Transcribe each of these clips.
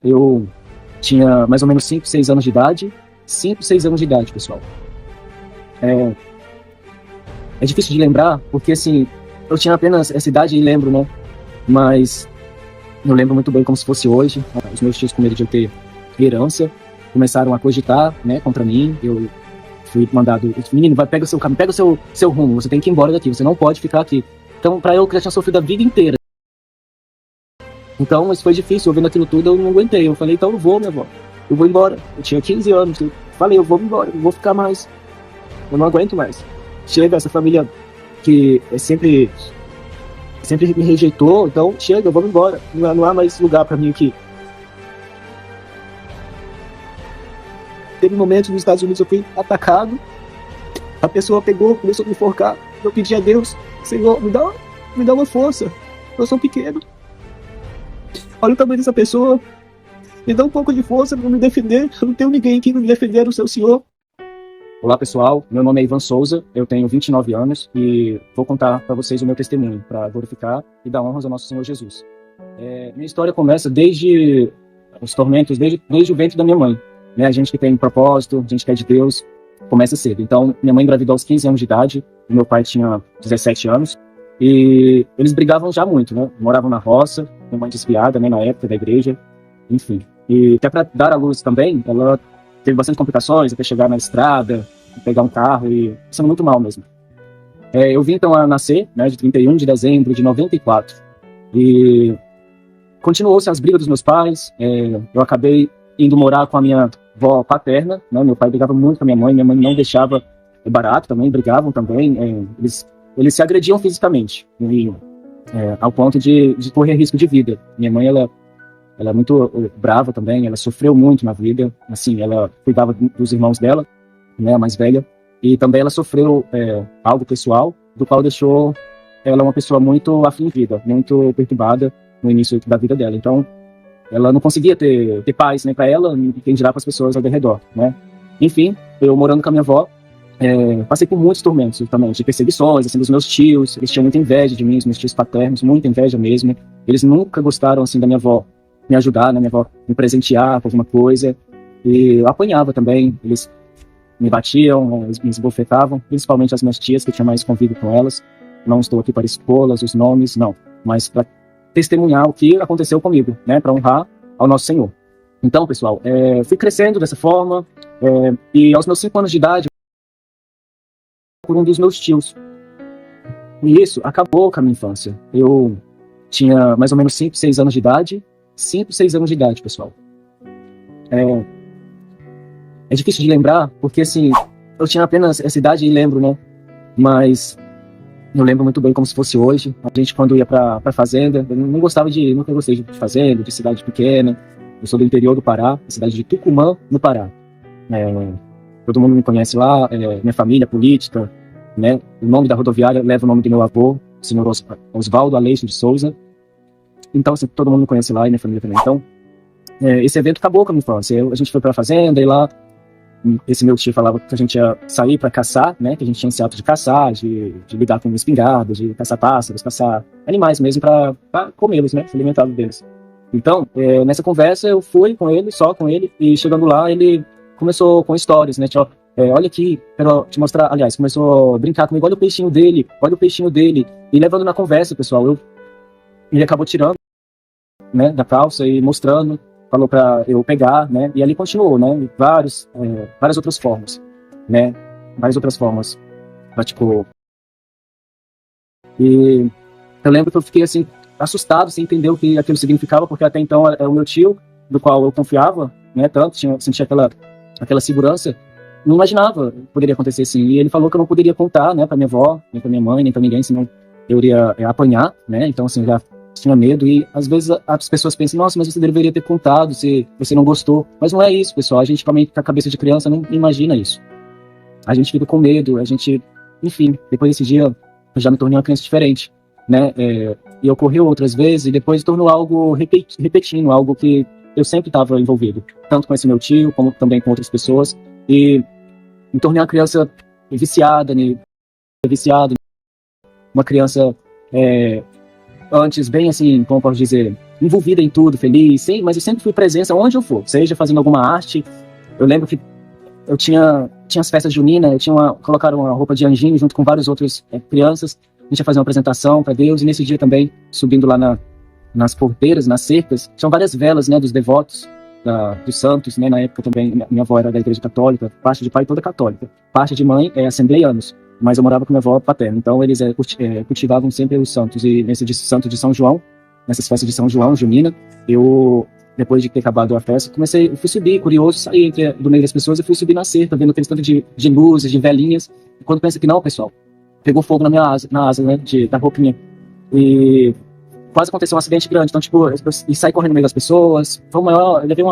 Eu tinha mais ou menos 5, 6 anos de idade. 5, 6 anos de idade, pessoal. É difícil de lembrar, porque assim, eu tinha apenas essa idade e lembro, né? Mas eu lembro muito bem como se fosse hoje. Os meus tios, com medo de eu ter herança, começaram a cogitar, né, contra mim. Eu fui mandado, menino, vai, pega o seu caminho, pega o seu rumo, você tem que ir embora daqui, você não pode ficar aqui. Então, para eu que já tinha sofrido a vida inteira. Então, isso foi difícil, ouvindo aquilo tudo, eu não aguentei. Eu falei, então eu vou, minha avó, eu vou embora. Eu tinha 15 anos, eu falei, eu vou embora, eu vou ficar mais. Eu não aguento mais. Chega, essa família que sempre me rejeitou, então chega, vamos embora. Não há mais lugar para mim aqui. Teve momentos nos Estados Unidos eu fui atacado, a pessoa pegou, começou a me enforcar. Eu pedi a Deus, Senhor, me dá uma força. Eu sou pequeno. Olha o tamanho dessa pessoa. Me dá um pouco de força para me defender. Eu não tenho ninguém aqui para me defender, o seu Senhor. Olá, pessoal. Meu nome é Ivan Souza. Eu tenho 29 anos e vou contar para vocês o meu testemunho para glorificar e dar honras ao nosso Senhor Jesus. Minha história começa desde os tormentos, desde o ventre da minha mãe. Né? A gente que tem propósito, a gente que é de Deus, começa cedo. Então, minha mãe engravidou aos 15 anos de idade, e meu pai tinha 17 anos, e eles brigavam já muito, né? Moravam na roça, minha mãe desviada, né, na época da igreja, enfim. E até para dar à luz também, ela teve bastante complicações, até chegar na estrada, pegar um carro, e passando muito mal mesmo. Eu vim então a nascer, né, de 31 de dezembro de 94, e continuou-se as brigas dos meus pais. Eu acabei indo morar com a minha avó paterna, né? Meu pai brigava muito com a minha mãe não deixava barato também, brigavam também, eles se agrediam fisicamente, ao ponto de correr risco de vida. Minha mãe, ela é muito brava também, ela sofreu muito na vida, assim, ela cuidava dos irmãos dela, né, a mais velha, e também ela sofreu algo pessoal, do qual deixou ela uma pessoa muito afligida, muito perturbada no início da vida dela. Então, ela não conseguia ter paz, nem para ela, nem quem dirá para as pessoas ao redor, né? Enfim, eu morando com a minha avó, passei por muitos tormentos também, de perseguições, assim, dos meus tios. Eles tinham muita inveja de mim, os meus tios paternos, muita inveja mesmo. Eles nunca gostaram, assim, da minha avó me ajudar, né? Minha avó me presentear com alguma coisa. E eu apanhava também, eles me batiam, eles me esbofetavam, principalmente as minhas tias, que eu tinha mais convívio com elas. Não estou aqui para expô-las, os nomes, não, mas para testemunhar o que aconteceu comigo, né, para honrar ao nosso Senhor. Então, pessoal, fui crescendo dessa forma, e aos meus 5 anos de idade, por um dos meus tios. E isso acabou com a minha infância. Eu tinha mais ou menos 5, 6 anos de idade. 5, 6 anos de idade, pessoal. É difícil de lembrar, porque assim, eu tinha apenas essa idade e lembro, né, mas eu lembro muito bem como se fosse hoje. A gente, quando ia pra fazenda, eu não gostava nunca gostei de fazenda, de cidade pequena. Eu sou do interior do Pará, cidade de Tucumã, no Pará. Todo mundo me conhece lá, minha família política, né? O nome da rodoviária leva o nome do meu avô, o senhor Osvaldo Aleixo de Souza. Então, assim, todo mundo me conhece lá e minha família também. Então, esse evento acabou com a minha infância. A gente foi pra fazenda e lá esse meu tio falava que a gente ia sair para caçar, né? Que a gente tinha esse hábito de caçar, de lidar com espingardas, de caçar pássaros, caçar animais mesmo para comê-los, né? Se alimentar deles. Então, nessa conversa eu fui com ele, só com ele, e chegando lá ele começou com histórias, né? Tipo, olha aqui, quero te mostrar. Aliás, começou a brincar comigo, olha o peixinho dele, e levando na conversa, pessoal. Ele acabou tirando, né, da calça e mostrando. Falou para eu pegar, né? E ali continuou, né? Várias outras formas, né? Várias outras formas praticou. E eu lembro que eu fiquei assim assustado, sem entender o que aquilo significava, porque até então era o meu tio, do qual eu confiava, né? Tanto sentia aquela segurança. Não imaginava que poderia acontecer assim. E ele falou que eu não poderia contar, né? Para minha avó, nem para minha mãe, nem para ninguém, senão eu iria apanhar, né? Então assim, eu já tinha medo, e às vezes as pessoas pensam, nossa, mas você deveria ter contado se você não gostou. Mas não é isso, pessoal. A gente, com a cabeça de criança, não imagina isso. A gente fica com medo, enfim, depois desse dia eu já me tornei uma criança diferente, né? E ocorreu outras vezes, e depois tornou algo repetindo, algo que eu sempre estava envolvido, tanto com esse meu tio, como também com outras pessoas, e me tornei uma criança viciada, uma criança antes bem assim, como eu posso dizer, envolvida em tudo, feliz, sim, mas eu sempre fui presença onde eu for, seja fazendo alguma arte. Eu lembro que eu tinha as festas juninas, colocaram uma roupa de anjinho junto com várias outras crianças, a gente ia fazer uma apresentação para Deus, e nesse dia também, subindo lá nas porteiras, nas cercas, tinham várias velas, né, dos devotos, dos santos, né, na época também, minha avó era da igreja católica, parte de pai toda católica, parte de mãe é assembleianos, mas eu morava com minha avó paterna, então eles cultivavam sempre os santos, e nesse santo de São João, nessas festas de São João, junina, eu, depois de ter acabado a festa, eu fui subir, curioso, saí do meio das pessoas e fui subir na cerca, vendo aquele tanto de luzes, de velhinhas, e quando pensa que não, pessoal, pegou fogo na asa, né, da roupinha, e quase aconteceu um acidente grande, então, tipo, eu saí correndo no meio das pessoas, foi o maior, eu levei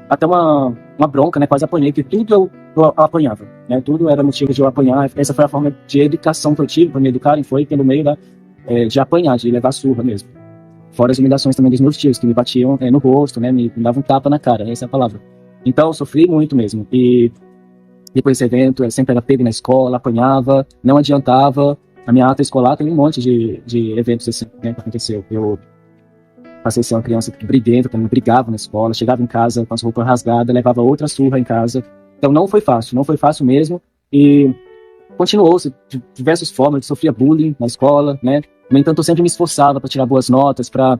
até uma bronca, né, quase apanhei, porque tudo eu apanhava, né, tudo era motivo de eu apanhar, essa foi a forma de educação que eu tive para me educarem, foi pelo meio de apanhar, de levar surra mesmo. Fora as humilhações também dos meus tios, que me batiam no rosto, né, me davam um tapa na cara, essa é a palavra. Então, eu sofri muito mesmo, e depois desse evento, eu sempre era pego na escola, apanhava, não adiantava. A minha ata escolar tem um monte de eventos assim, né, que aconteceu. Eu passei a ser uma criança briguenta, também brigava na escola, chegava em casa com as roupas rasgadas, levava outra surra em casa. Então não foi fácil mesmo. E continuou-se de diversas formas, eu sofria bullying na escola, né? No entanto, eu sempre me esforçava para tirar boas notas, para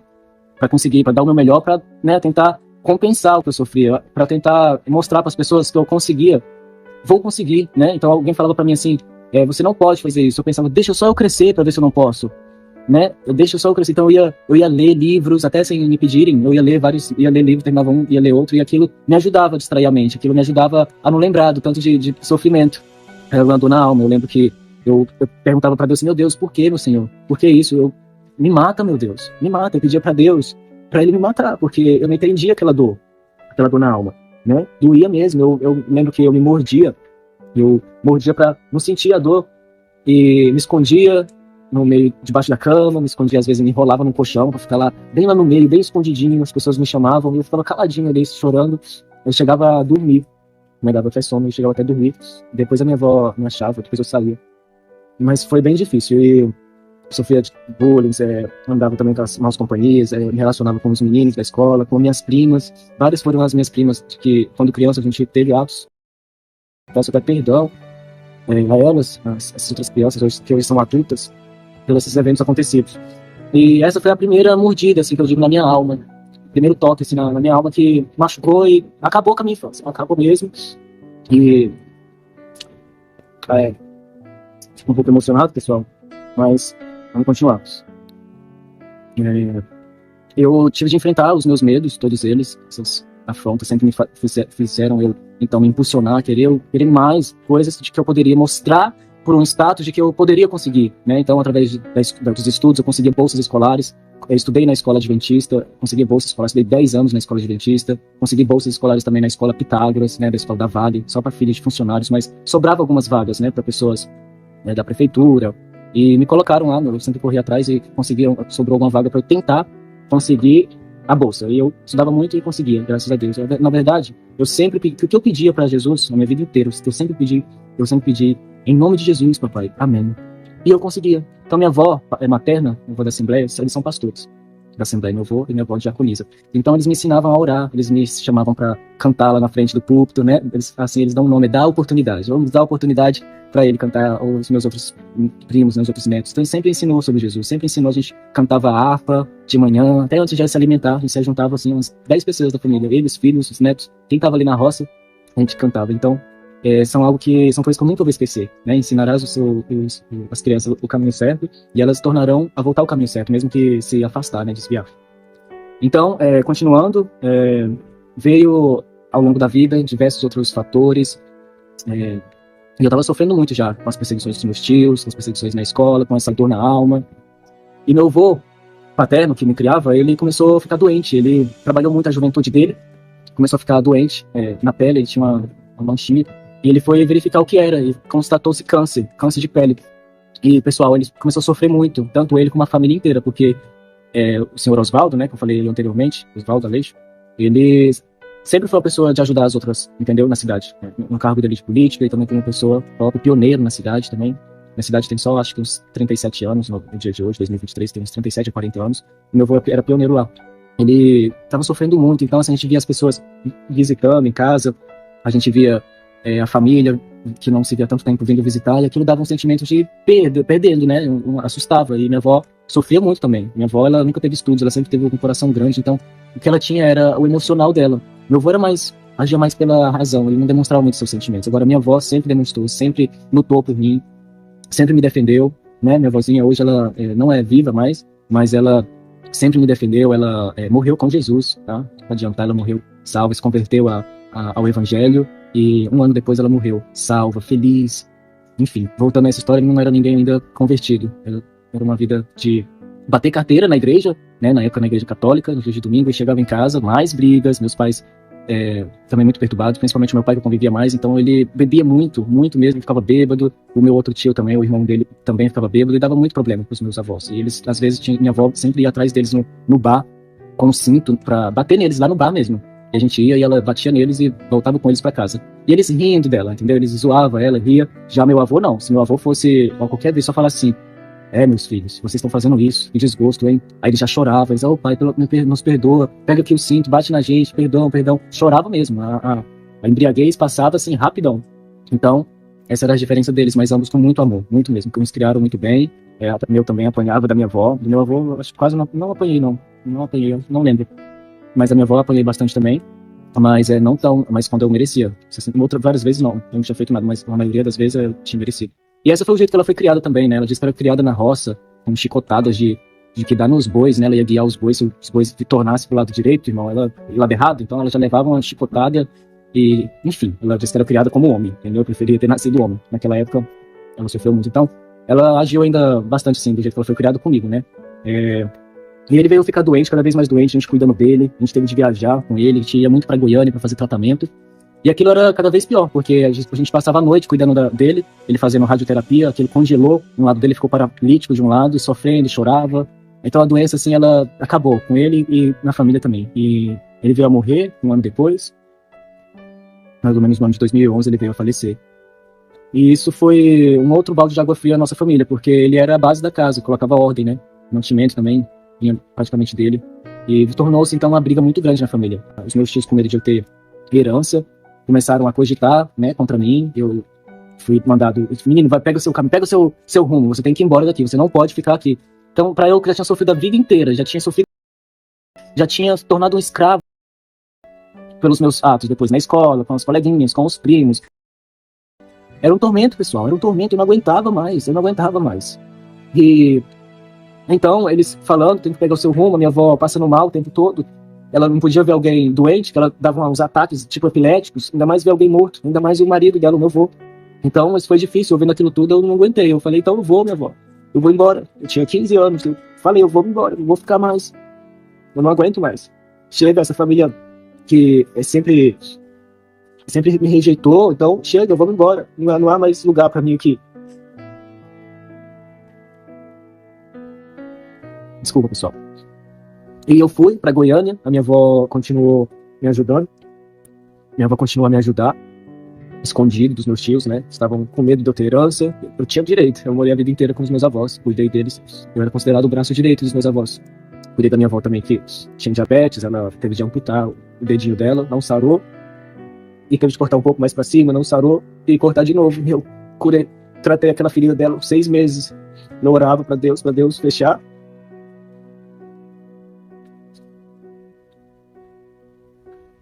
conseguir, para dar o meu melhor, para, né, tentar compensar o que eu sofria, para tentar mostrar para as pessoas que eu vou conseguir, né? Então alguém falava para mim assim, você não pode fazer isso. Eu pensava, deixa só eu crescer para ver se eu não posso, né? Deixa só eu crescer. Então eu ia ler livros, até sem me pedirem, ia ler livros, terminava um, ia ler outro, e aquilo me ajudava a distrair a mente, aquilo me ajudava a não lembrar do tanto de sofrimento rolando na alma. Eu lembro que eu perguntava para Deus, meu Deus, por que, meu Senhor? Por que isso? Me mata, meu Deus, me mata. Eu pedia para Deus, para ele me matar, porque eu não entendia aquela dor na alma, né? Doía mesmo. Eu lembro que eu mordia para não sentir a dor, e me escondia no meio, debaixo da cama, me escondia, às vezes me enrolava num colchão para ficar lá, bem lá no meio, bem escondidinho. As pessoas me chamavam e eu ficava caladinho ali, chorando. Eu chegava a dormir, me dava até sono, eu chegava até a dormir. Depois a minha avó me achava, depois eu saía. Mas foi bem difícil, e eu sofria de bullying, andava também com as maus companhias, me relacionava com os meninos da escola, com minhas primas. Várias foram as minhas primas que, quando criança, a gente teve atos. Peço até perdão a elas, as outras crianças que hoje são adultas, pelos esses eventos acontecidos. E essa foi a primeira mordida, assim, que eu digo, na minha alma. O primeiro toque, assim, na minha alma, que machucou e acabou com a minha infância. Acabou mesmo. E fico um pouco emocionado, pessoal, mas vamos continuar. Eu tive de enfrentar os meus medos, todos eles, essas afrontas sempre me fizeram eu, então, me impulsionar, querer mais coisas de que eu poderia mostrar por um status de que eu poderia conseguir, né? Então, através dos estudos, eu conseguia bolsas escolares. Eu estudei na escola adventista, consegui bolsas escolares, estudei 10 anos na escola adventista, consegui bolsas escolares também na escola Pitágoras, né, da escola da Vale, só para filhos de funcionários, mas sobrava algumas vagas, né, para pessoas, né, da prefeitura, e me colocaram lá, eu sempre corri atrás e sobrou alguma vaga para eu tentar conseguir a bolsa. E eu estudava muito e conseguia, graças a Deus. Na verdade, o que eu pedia para Jesus na minha vida inteira, eu sempre pedi em nome de Jesus, papai, amém. E eu conseguia. Então, minha avó materna, minha avó da Assembleia, eles são pastores da Assembleia, meu avô e minha avó diaconisa. Então, eles me ensinavam a orar, eles me chamavam para cantar lá na frente do púlpito, né? Eles dão um nome, dá oportunidade. Vamos dar oportunidade para ele cantar, os meus outros primos, meus outros netos. Então, ele sempre ensinou sobre Jesus, sempre ensinou. A gente cantava a harpa de manhã, até antes de se alimentar, a gente se juntava assim, umas 10 pessoas da família, eles, filhos, os netos, quem estava ali na roça, a gente cantava. Então, são coisas que eu nunca vou esquecer, né? Ensinarás as crianças o caminho certo, e elas tornarão a voltar ao caminho certo, mesmo que se afastar, né, desviar. Então, continuando, veio ao longo da vida diversos outros fatores, e eu estava sofrendo muito já com as perseguições dos meus tios, com as perseguições na escola, com essa dor na alma. E meu avô paterno, que me criava, ele começou a ficar doente. Ele trabalhou muito a juventude dele, começou a ficar doente na pele, ele tinha uma manchinha. E ele foi verificar o que era, e constatou-se câncer de pele. E, pessoal, ele começou a sofrer muito, tanto ele como a família inteira, porque o senhor Oswaldo, né, que eu falei anteriormente, Oswaldo Aleixo, ele sempre foi uma pessoa de ajudar as outras, entendeu, na cidade. No cargo dele de política, e também foi uma pessoa própria, pioneiro na cidade também. Na cidade tem só, acho que uns 37 anos, no dia de hoje, 2023, tem uns 37 a 40 anos. O meu avô era pioneiro lá. ele estava sofrendo muito. Então, assim, a gente via as pessoas visitando em casa, a gente via a família que não se via há tanto tempo vindo visitar, e aquilo dava um sentimento de perdendo, né? Assustava. E minha avó sofria muito também. Minha avó, ela nunca teve estudos, ela sempre teve um coração grande, então o que ela tinha era o emocional dela. Meu avô agia mais pela razão, ele não demonstrava muito seus sentimentos. Agora, minha avó sempre demonstrou, sempre lutou por mim, sempre me defendeu, né? Minha avózinha hoje, ela não é viva mais, mas ela sempre me defendeu, ela morreu com Jesus, tá? Não adianta, ela morreu salva, se converteu ao evangelho, e um ano depois ela morreu salva, feliz. Enfim, voltando a essa história, não era ninguém ainda convertido. Era uma vida de bater carteira na igreja, né? Na época na igreja católica, no dia de domingo, e chegava em casa, mais brigas, meus pais também muito perturbados, principalmente meu pai, que eu convivia mais, então ele bebia muito, muito mesmo, ficava bêbado. O meu outro tio também, o irmão dele, também ficava bêbado, e dava muito problema com os meus avós. E eles, às vezes, minha avó sempre ia atrás deles no bar, com um cinto, pra bater neles, lá no bar mesmo. E a gente ia e ela batia neles e voltava com eles pra casa. E eles rindo dela, entendeu? Eles zoavam ela, ria. Já meu avô, não. Se meu avô fosse, qualquer vez, só falar assim: meus filhos, vocês estão fazendo isso, que desgosto, hein? Aí ele já chorava, ele dizia: pai, nos perdoa, pega aqui o cinto, bate na gente, perdão, perdão. Chorava mesmo, a embriaguez passava assim, rapidão. Então, essa era a diferença deles, mas ambos com muito amor, muito mesmo, porque uns criaram muito bem. Meu também apanhava da minha avó, do meu avô, acho que quase não apanhei, não apanhei, não lembro. Mas a minha avó apanhei bastante também, mas não tão, mas quando eu merecia. Várias vezes não tinha feito nada, mas a maioria das vezes eu tinha merecido. E essa foi o jeito que ela foi criada também, né? Ela disse que era criada na roça, com chicotadas de que dá nos bois, né? Ela ia guiar os bois, se os bois tornassem pro lado direito, irmão, ela lado errado, então ela já levava uma chicotada e, enfim, ela disse que era criada como homem, entendeu? Eu preferia ter nascido homem. Naquela época, ela sofreu muito. Então, ela agiu ainda bastante assim, do jeito que ela foi criada comigo, né? E ele veio ficar doente, cada vez mais doente, a gente cuidando dele, a gente teve de viajar com ele, a gente ia muito pra Goiânia pra fazer tratamento. E aquilo era cada vez pior, porque a gente passava a noite cuidando dele, ele fazendo radioterapia, aquilo congelou, um lado dele ficou paralítico de um lado, sofrendo, chorava. Então a doença, assim, ela acabou com ele e na família também. E ele veio a morrer um ano depois, mais ou menos no ano de 2011 ele veio a falecer. E isso foi um outro balde de água fria na nossa família, porque ele era a base da casa, colocava ordem, né? Mantimento também, vinha praticamente dele. E tornou-se, então, uma briga muito grande na família. Os meus tios, com medo de eu ter herança, começaram a cogitar, né, contra mim. Eu fui mandado: menino, pega o seu caminho, pega o seu rumo, você tem que ir embora daqui, você não pode ficar aqui. Então, para eu que já tinha sofrido a vida inteira, já tinha tornado um escravo pelos meus atos, depois na escola, com as coleguinhas, com os primos. Era um tormento, pessoal, era um tormento, eu não aguentava mais. E então, eles falando: tem que pegar o seu rumo, a minha avó passando mal o tempo todo. Ela não podia ver alguém doente, que ela dava uns ataques tipo epiléticos, ainda mais ver alguém morto, ainda mais o marido dela, o meu avô. Então, mas foi difícil, eu vendo aquilo tudo, eu não aguentei. Eu falei: então eu vou, minha avó, eu vou embora. Eu tinha 15 anos, eu falei: eu vou embora, eu não vou ficar mais. Eu não aguento mais. Chega, essa família que sempre me rejeitou, então chega, eu vou embora. Não há mais lugar pra mim aqui. Desculpa, pessoal. E eu fui para Goiânia, a minha avó continuou me ajudando. Minha avó continuou a me ajudar, escondido dos meus tios, né? Estavam com medo de eu ter herança. Eu tinha direito, eu morei a vida inteira com os meus avós, cuidei deles. Eu era considerado o braço direito dos meus avós. Cuidei da minha avó também, que tinha diabetes, ela teve de amputar o dedinho dela, não sarou. E teve de cortar um pouco mais para cima, não sarou, e cortar de novo. Eu curei, tratei aquela ferida dela 6 meses. Eu orava para Deus fechar.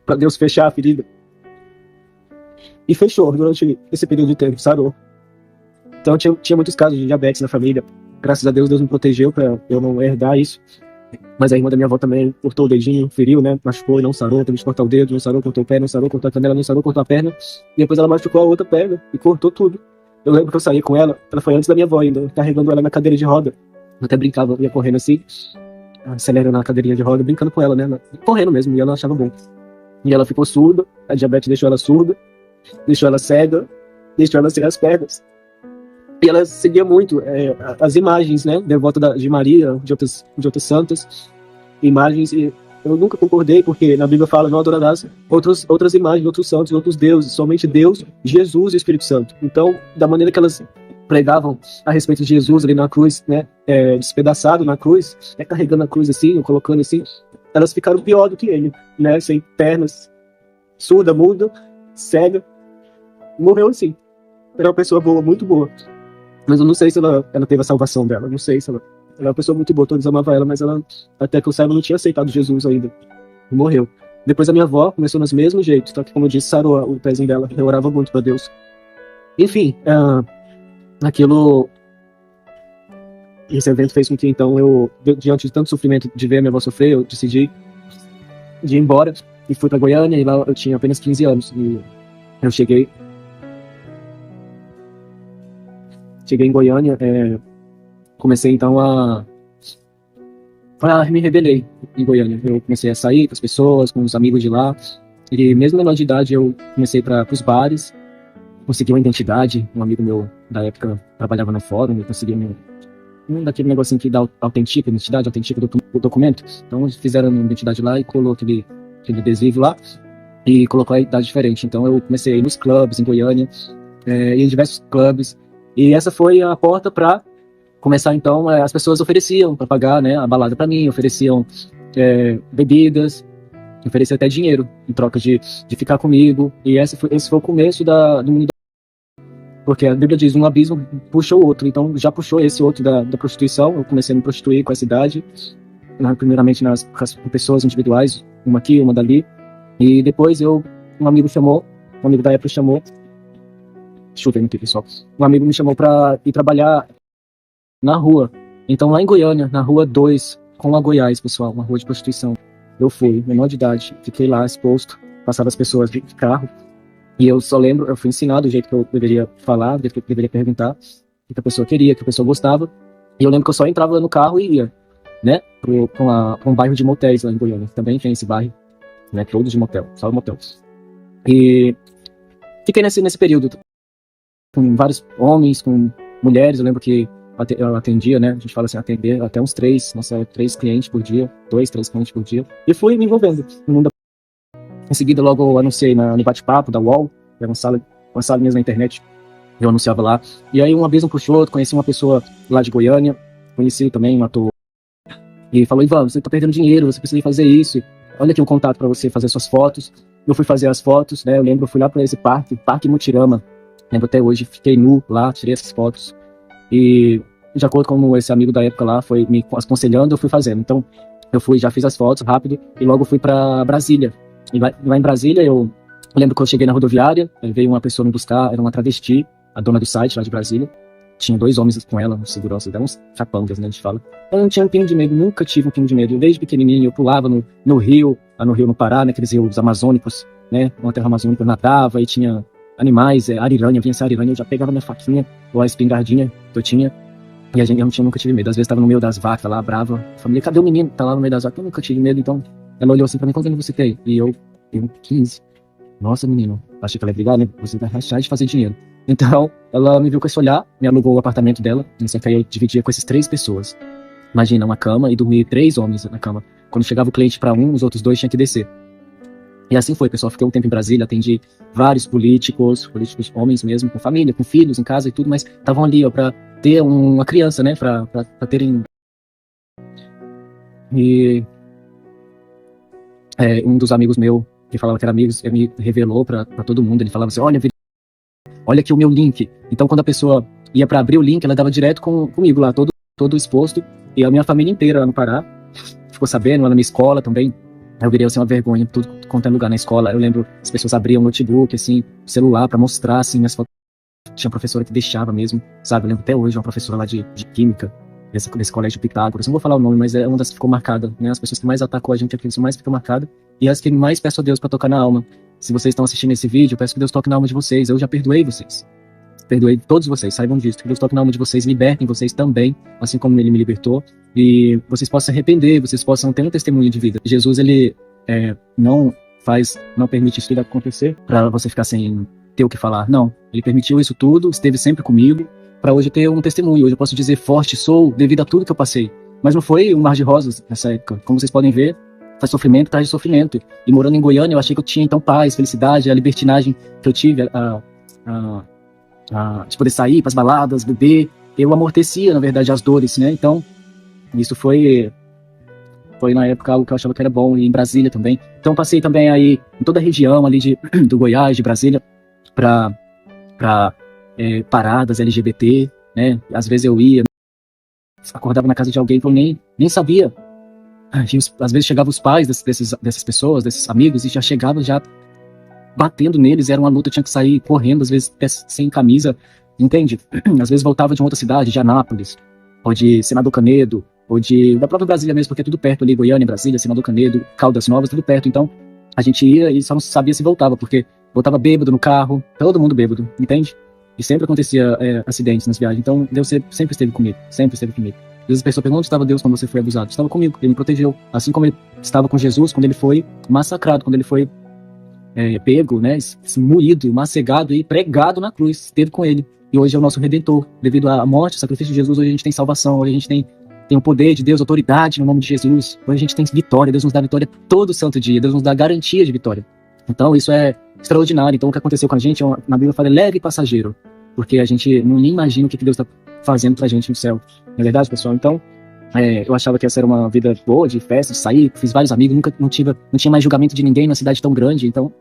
Para Deus fechar a ferida. E fechou durante esse período de tempo, sarou. Então tinha muitos casos de diabetes na família. Graças a Deus me protegeu para eu não herdar isso. Mas a irmã da minha avó também cortou o dedinho, feriu, né? Machucou e não sarou, teve de cortar o dedo, não sarou, cortou o pé, não sarou, cortou a canela, não sarou, cortou a perna. E depois ela machucou a outra perna e cortou tudo. Eu lembro que eu saí com ela foi antes da minha avó ainda, carregando ela na cadeira de roda. Eu até brincava, ia correndo assim, acelerando na cadeirinha de roda, brincando com ela, né? Correndo mesmo, e ela achava bom. E ela ficou surda, a diabetes deixou ela surda, deixou ela cega, deixou ela sem as pernas. E ela seguia muito as imagens, né, devota de Maria, de outras santas, imagens, e eu nunca concordei, porque na Bíblia fala: não adorarás outras imagens, outros santos, outros deuses, somente Deus, Jesus e o Espírito Santo. Então, da maneira que elas pregavam a respeito de Jesus ali na cruz, né, despedaçado na cruz, carregando a cruz assim, colocando assim, elas ficaram pior do que ele, né? Sem pernas, surda, muda, cega. Morreu assim. Era uma pessoa boa, muito boa. Mas eu não sei se ela teve a salvação dela. Não sei se ela é uma pessoa muito boa, todos amavam ela, mas ela, até que eu saiba, não tinha aceitado Jesus ainda. Morreu. Depois a minha avó começou nos mesmos jeitos, só que, como eu disse, sarou o pezinho dela. Eu orava muito pra Deus. Enfim, aquilo... Esse evento fez com que, então, diante de tanto sofrimento de ver a minha avó sofrer, eu decidi de ir embora e fui pra Goiânia, e lá eu tinha apenas 15 anos. E eu cheguei em Goiânia, comecei, então, me rebelei em Goiânia. Eu comecei a sair com as pessoas, com os amigos de lá, e mesmo menor de idade eu comecei para os bares, consegui uma identidade. Um amigo meu da época trabalhava no fórum e consegui um daquele negocinho que dá identidade, autentica o documento. Então fizeram uma identidade lá e colou aquele adesivo lá e colocou a idade diferente. Então eu comecei a ir nos clubes em Goiânia, ir em diversos clubes, e essa foi a porta para começar. Então as pessoas ofereciam para pagar, né, a balada para mim, ofereciam bebidas, ofereciam até dinheiro em troca de ficar comigo. E esse foi o começo do mundo. Porque a Bíblia diz, um abismo puxa o outro. Então já puxou esse outro da prostituição. Eu comecei a me prostituir com essa idade, primeiramente com pessoas individuais, uma aqui, uma dali. E depois um amigo da época chamou, deixa eu ver aqui, pessoal. Um amigo me chamou para ir trabalhar na rua. Então lá em Goiânia, na rua 2, com a Goiás, pessoal, uma rua de prostituição. Eu fui, menor de idade, fiquei lá exposto, passava as pessoas de carro. E eu só lembro, eu fui ensinado o jeito que eu deveria falar, o jeito que eu deveria perguntar, o que a pessoa queria, o que a pessoa gostava. E eu lembro que eu só entrava no carro e ia, né, pra um bairro de motéis lá em Goiânia. Também tem esse bairro, né, todo de motel, só motel. E fiquei nesse período com vários homens, com mulheres. Eu lembro que eu atendia, né, a gente fala assim, atender até uns 3 clientes por dia, 2, 3 clientes por dia. E fui me envolvendo no mundo. Em seguida, logo eu anunciei no bate-papo da UOL, que era uma sala mesmo na internet, eu anunciava lá. E aí um abismo puxou outro, conheci uma pessoa lá de Goiânia, conheci também um ator, e falou: Ivan, você tá perdendo dinheiro, você precisa fazer isso, olha aqui um contato para você fazer suas fotos. Eu fui fazer as fotos, né, eu lembro, eu fui lá para esse Parque Mutirama, lembro até hoje, fiquei nu lá, tirei essas fotos, e de acordo com esse amigo da época lá foi me aconselhando, eu fui fazendo. Então eu já fiz as fotos rápido, e logo fui para Brasília. E lá em Brasília, eu lembro que eu cheguei na rodoviária, veio uma pessoa me buscar, era uma travesti, a dona do site lá de Brasília. Tinha 2 homens com ela, uns seguranças, eram uns capangas, né, a gente fala. Eu não tinha um pingo de medo, nunca tive um pingo de medo. Desde pequenininho eu pulava no rio, lá no Rio no Pará, né, aqueles rios amazônicos, né, uma terra amazônica, eu nadava e tinha animais, ariranha, vinha essa ariranha, eu já pegava minha faquinha ou a espingardinha que eu tinha. E eu nunca tive medo. Às vezes tava no meio das vacas lá, brava. A família, cadê o menino? Tá lá no meio das vacas. Eu nunca tive medo, então ela olhou assim pra mim: quantos anos você tem? E eu tenho 15. Nossa, menino, achei que ela ia brigar, né? Você vai rachar de fazer dinheiro. Então, ela me viu com esse olhar, me alugou o apartamento dela, só que aí eu dividia com essas 3 pessoas. Imagina, uma cama, e dormir 3 homens na cama. Quando chegava o cliente pra um, os outros 2 tinham que descer. E assim foi, pessoal. Fiquei um tempo em Brasília, atendi vários políticos homens mesmo, com família, com filhos em casa e tudo, mas estavam ali, ó, pra ter uma criança, né? Pra terem. E um dos amigos meus, que falava que era amigo, me revelou pra todo mundo. Ele falava assim: olha aqui o meu link. Então, quando a pessoa ia pra abrir o link, ela dava direto comigo lá, todo exposto. E a minha família inteira lá no Pará ficou sabendo, lá na minha escola também. Eu virei assim uma vergonha, tudo quanto é lugar na escola. Eu lembro, as pessoas abriam o notebook, assim, celular, pra mostrar, assim, as fotos. Tinha professora que deixava mesmo, sabe? Eu lembro até hoje, uma professora lá de química, desse colégio Pitágoras. Não vou falar o nome, mas é uma das que ficou marcada, né? As pessoas que mais atacou a gente, que mais ficou marcada, e as que mais peço a Deus pra tocar na alma. Se vocês estão assistindo esse vídeo, eu peço que Deus toque na alma de vocês. Eu já perdoei vocês. Perdoei todos vocês, saibam disso. Que Deus toque na alma de vocês, libertem vocês também, assim como Ele me libertou. E vocês possam se arrepender, vocês possam ter um testemunho de vida. Jesus, Ele não permite isso tudo acontecer pra você ficar sem ter o que falar. Não, Ele permitiu isso tudo, esteve sempre comigo, pra hoje eu ter um testemunho. Hoje eu posso dizer: forte sou devido a tudo que eu passei. Mas não foi um mar de rosas nessa época. Como vocês podem ver, faz sofrimento atrás de sofrimento. E morando em Goiânia, eu achei que eu tinha então paz, felicidade, a libertinagem que eu tive, de poder sair para as baladas, beber. Eu amortecia, na verdade, as dores, né? Então, isso foi foi na época algo que eu achava que era bom, e em Brasília também. Então passei também aí em toda a região ali do Goiás, de Brasília, para paradas LGBT, né? Às vezes eu ia, acordava na casa de alguém que eu nem sabia. Às vezes chegavam os pais dessas pessoas, desses amigos, e já chegavam já batendo neles, era uma luta, tinha que sair correndo, às vezes sem camisa, entende? Às vezes voltava de uma outra cidade, de Anápolis, ou de Senador Canedo, ou da própria Brasília mesmo, porque é tudo perto ali, Goiânia, Brasília, Senador Canedo, Caldas Novas, tudo perto. Então a gente ia e só não sabia se voltava, porque voltava bêbado no carro, todo mundo bêbado, entende? E sempre acontecia acidentes nas viagens. Então Deus sempre esteve comigo, sempre esteve comigo. Às vezes a pessoa pergunta: onde estava Deus quando você foi abusado? Estava comigo, ele me protegeu. Assim como ele estava com Jesus quando ele foi massacrado, quando ele foi pego, né, moído, macegado e pregado na cruz, esteve com ele. E hoje é o nosso Redentor. Devido à morte, ao sacrifício de Jesus, hoje a gente tem salvação, hoje a gente tem o poder de Deus, autoridade no nome de Jesus. Hoje a gente tem vitória, Deus nos dá vitória todo santo dia, Deus nos dá garantia de vitória. Então isso é extraordinário. Então o que aconteceu com a gente, na Bíblia fala, leve e passageiro, porque a gente nem imagina o que Deus está fazendo pra gente no céu. Não é verdade, pessoal? Então eu achava que essa era uma vida boa, de festa, de sair, fiz vários amigos, não tinha mais julgamento de ninguém numa cidade tão grande. Então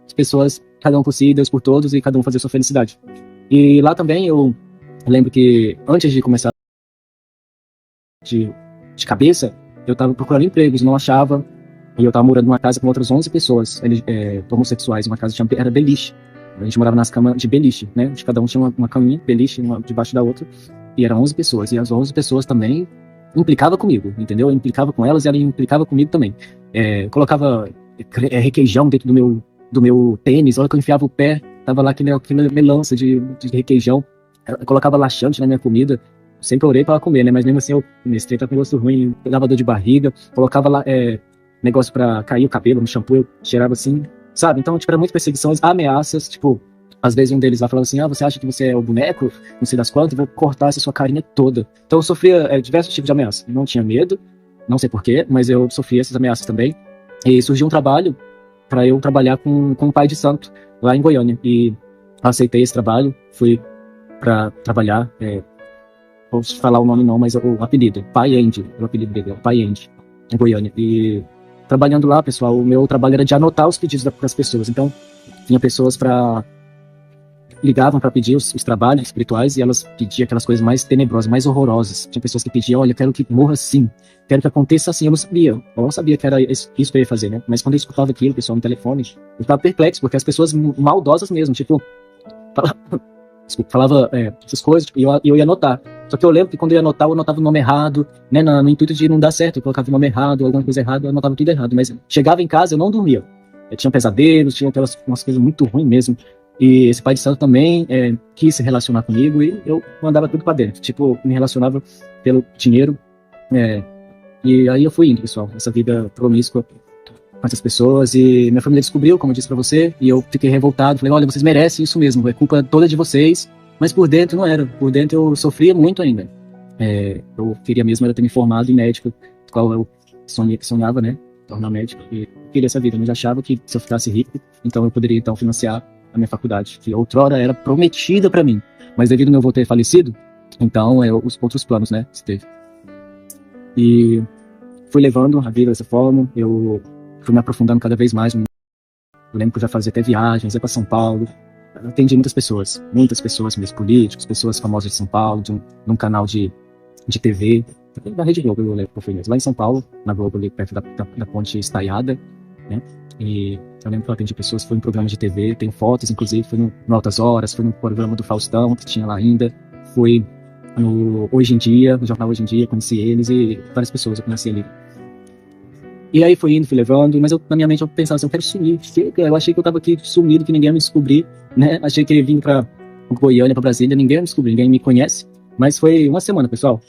as pessoas, cada um por si, Deus por todos, e cada um fazer sua felicidade. E lá também eu lembro que antes de começar de cabeça, eu estava procurando empregos, não achava, e eu estava morando numa casa com outras 11 pessoas homossexuais, uma casa que era beliche. A gente morava nas camas de beliche, né? Cada um tinha uma caminha, beliche, uma debaixo da outra, e eram 11 pessoas, e as 11 pessoas também implicavam comigo, entendeu? Eu implicava com elas e ela implicava comigo também. Colocava requeijão dentro do meu tênis, olha que eu enfiava o pé, tava lá aquela melança de requeijão, eu colocava laxante na minha comida, sempre orei para ela comer, né, mas mesmo assim esse trem tá com gosto ruim, eu dava dor de barriga, colocava lá negócio para cair o cabelo no shampoo, eu cheirava assim, sabe? Então, tipo, era muita perseguição, ameaças, tipo, às vezes um deles lá falava assim: você acha que você é o boneco, não sei das quantas, eu vou cortar essa sua carinha toda. Então eu sofria diversos tipos de ameaças, não tinha medo, não sei porquê, mas eu sofria essas ameaças também, e surgiu um trabalho para eu trabalhar com um pai de santo lá em Goiânia, e aceitei esse trabalho, fui para trabalhar, vou falar o nome não, mas o apelido, Pai Andy, o apelido dele, Pai Andy, em Goiânia. E trabalhando lá, pessoal, o meu trabalho era de anotar os pedidos das pessoas. Então tinha pessoas ligavam para pedir os trabalhos espirituais, e elas pediam aquelas coisas mais tenebrosas, mais horrorosas. Tinha pessoas que pediam: olha, quero que morra assim, quero que aconteça assim. Eu não sabia que era isso que eu ia fazer, né? Mas quando eu escutava aquilo, pessoal, no telefone, eu ficava perplexo, porque as pessoas maldosas mesmo, tipo, falava essas coisas, e eu ia anotar. Só que eu lembro que quando eu ia anotar, eu anotava o nome errado, né? No intuito de não dar certo, eu colocava o nome errado, alguma coisa errada, eu anotava tudo errado. Mas chegava em casa, eu não dormia. Eu tinha pesadelos, tinha umas coisas muito ruins mesmo. E esse pai de santo também quis se relacionar comigo, e eu mandava tudo pra dentro. Tipo, me relacionava pelo dinheiro. E aí eu fui indo, pessoal, essa vida promíscua com essas pessoas. E minha família descobriu, como eu disse pra você, e eu fiquei revoltado. Falei: olha, vocês merecem isso mesmo, é culpa toda de vocês. Mas por dentro não era. Por dentro eu sofria muito ainda. Eu queria mesmo era ter me formado em médico, qual eu sonhava, né? Tornar médico. E eu queria essa vida, mas achava que se eu ficasse rico, então eu poderia financiar a minha faculdade, que outrora era prometida para mim, mas devido ao meu avô ter falecido, então os outros planos, né, se teve. E fui levando a vida dessa forma, eu fui me aprofundando cada vez mais. Eu lembro que eu já fazia até viagens, ia para São Paulo, eu atendi muitas pessoas mesmo, políticos, pessoas famosas de São Paulo, num canal de TV, da Rede Globo, eu lembro que eu fui mesmo, lá em São Paulo, na Globo, ali perto da Ponte Estaiada, né. E eu lembro que eu atendi pessoas, foi em programa de TV, tenho fotos, inclusive, fui no Altas Horas, fui no programa do Faustão, que tinha lá ainda, fui no Hoje em Dia, no jornal Hoje em Dia, conheci eles, e várias pessoas eu conheci ali. E aí fui indo, fui levando, mas na minha mente eu pensava assim: eu quero sumir, eu achei que eu tava aqui sumido, que ninguém ia me descobrir, né, achei que eu ia vir pra Goiânia, pra Brasília, ninguém ia me descobrir, ninguém me conhece, mas foi uma semana, pessoal,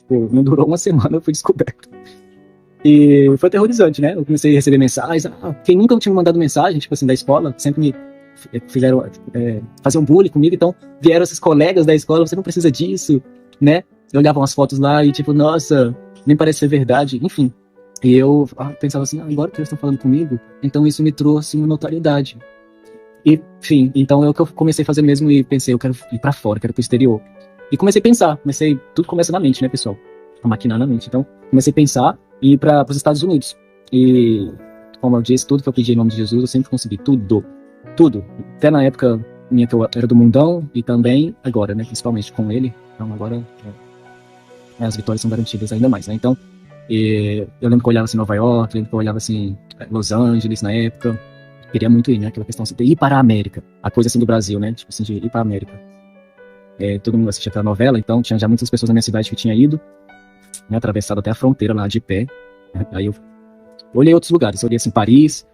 não durou uma semana, eu fui descoberto. E foi aterrorizante, né? Eu comecei a receber mensagens. Quem nunca tinha me mandado mensagem, tipo assim, da escola, sempre me fizeram fazer um bullying comigo. Então vieram esses colegas da escola: você não precisa disso, né? Eu olhava umas fotos lá e tipo, nossa, nem parece ser verdade. Enfim, e eu pensava assim: agora que eles estão falando comigo, então isso me trouxe uma notoriedade. E, enfim, então é o que eu comecei a fazer mesmo, e pensei: eu quero ir pra fora, quero ir pro exterior. E comecei a pensar, tudo começa na mente, né, pessoal? maquinar na mente. Então, comecei a pensar e ir para os Estados Unidos. E, como eu disse, tudo que eu pedi em nome de Jesus, eu sempre consegui. Tudo. Tudo. Até na época minha que eu era do mundão e também agora, né? Principalmente com ele. Então, agora as vitórias são garantidas ainda mais, né? Então, eu lembro que eu olhava assim Nova York, lembro que eu olhava assim Los Angeles na época. Queria muito ir, né? Aquela questão assim, de ir para a América. A coisa assim do Brasil, né? Tipo assim, de ir para a América. Todo mundo assistia aquela novela, então tinha já muitas pessoas na minha cidade que tinha ido, né? Atravessado até a fronteira lá de pé. Né? Aí eu olhei outros lugares, olhei assim Paris.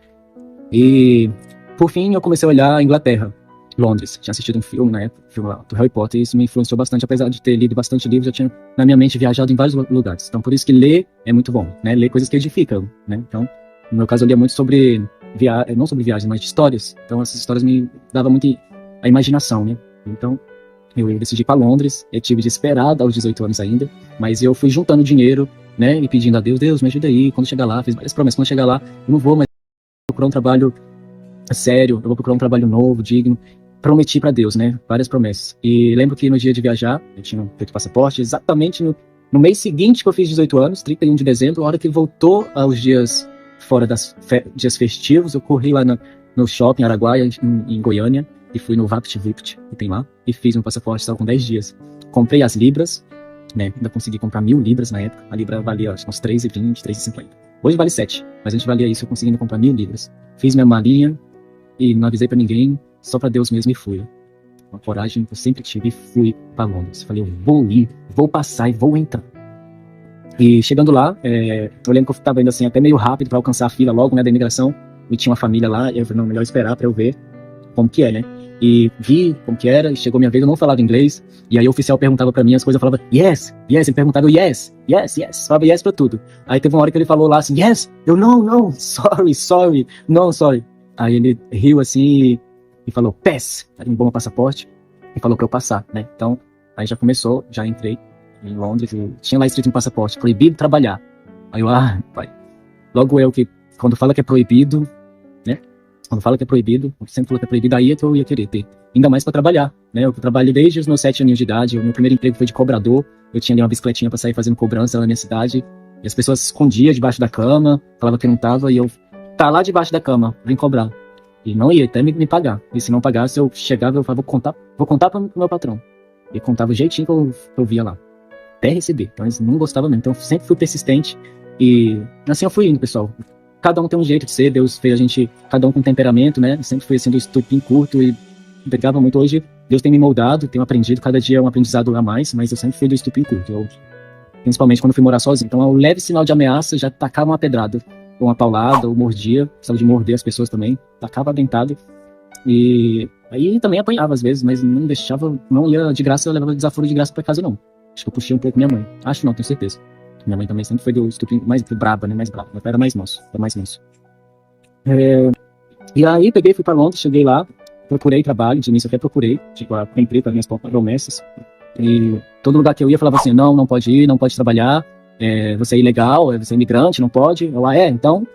E, por fim, eu comecei a olhar a Inglaterra, Londres. Tinha assistido um filme na época, filme lá, do Harry Potter, e isso me influenciou bastante, apesar de ter lido bastante livros, eu tinha na minha mente viajado em vários lugares. Então, por isso que ler é muito bom, né? Ler coisas que edificam, né? Então, no meu caso, eu lia muito sobre não sobre viagens, mas de histórias. Então, essas histórias me davam muito a imaginação, né? Então, eu decidi ir para Londres, eu tive de esperar aos 18 anos ainda, mas eu fui juntando dinheiro, né? E pedindo a Deus, Deus, me ajuda aí. Quando chegar lá, fiz várias promessas. Quando chegar lá, eu não vou mais procurar um trabalho sério, eu vou procurar um trabalho novo, digno. Prometi para Deus, né? Várias promessas. E lembro que no dia de viajar, eu tinha feito passaporte, exatamente no mês seguinte que eu fiz 18 anos, 31 de dezembro, a hora que voltou aos dias fora dias festivos, eu corri lá no shopping Araguaia, em Goiânia, e fui no VaptVipt, que tem lá, e fiz meu passaporte, estava com 10 dias. Comprei as libras, né? Ainda consegui comprar 1.000 libras na época. A libra valia acho, uns 3,20, 3,50. Hoje vale 7, mas a gente valia isso, eu consegui comprar 1.000 libras. Fiz minha malinha e não avisei pra ninguém, só pra Deus mesmo, e fui. Uma coragem que eu sempre tive, e fui pra Londres. Falei, eu vou ir, vou passar e vou entrar. E chegando lá, eu lembro que eu tava indo assim até meio rápido pra alcançar a fila logo, né, da imigração. E tinha uma família lá, e eu falei, não, melhor esperar pra eu ver como que é, né? E vi como que era, e chegou minha vez, eu não falava inglês, e aí o oficial perguntava pra mim as coisas, eu falava, yes, yes, ele perguntava, yes, yes, yes, falava yes pra tudo. Aí teve uma hora que ele falou lá assim, yes, eu não, sorry, não, sorry. Aí ele riu assim e falou, pass, aí me deu meu passaporte, e falou pra eu passar, né? Então, aí já começou, já entrei em Londres, e tinha lá escrito no passaporte, proibido trabalhar. Aí eu, pai, logo eu que, quando fala que é proibido, né? Quando fala que é proibido, sempre falou que é proibido, aí é que eu ia querer ter. Ainda mais pra trabalhar, né? Eu trabalho desde os meus 7 anos de idade, o meu primeiro emprego foi de cobrador, eu tinha ali uma bicicletinha pra sair fazendo cobrança na minha cidade, e as pessoas se escondiam debaixo da cama, falavam que não tava, e eu, tá lá debaixo da cama, vem cobrar. E não ia até me pagar. E se não pagasse, eu chegava, eu falava, vou contar pro meu patrão. E contava o jeitinho que eu via lá. Até receber. Então eles não gostavam mesmo. Então eu sempre fui persistente. E assim eu fui indo, pessoal. Cada um tem um jeito de ser. Deus fez a gente, cada um com temperamento, né? Sempre fui assim do estupim curto e pegava muito. Hoje Deus tem me moldado, tenho aprendido. Cada dia é um aprendizado a mais. Mas eu sempre fui do estupim curto. Principalmente quando fui morar sozinho. Então, ao leve sinal de ameaça, já tacava uma pedrada. Ou uma paulada, ou mordia, precisava de morder as pessoas também, tacava dentado, e aí também apanhava às vezes, mas não deixava, não ia de graça, eu levava desaforo de graça pra casa não. Acho que eu puxei um pouco minha mãe, acho não, tenho certeza. Minha mãe também sempre foi do estupim mais braba, né, mais braba, meu pai era mais manso, E aí peguei, fui pra Londres, cheguei lá, procurei trabalho, de início eu até procurei, tipo, cumpri com as minhas promessas, e todo lugar que eu ia falava assim, não pode ir, não pode trabalhar, você é ilegal, você é imigrante, não pode. Eu, então,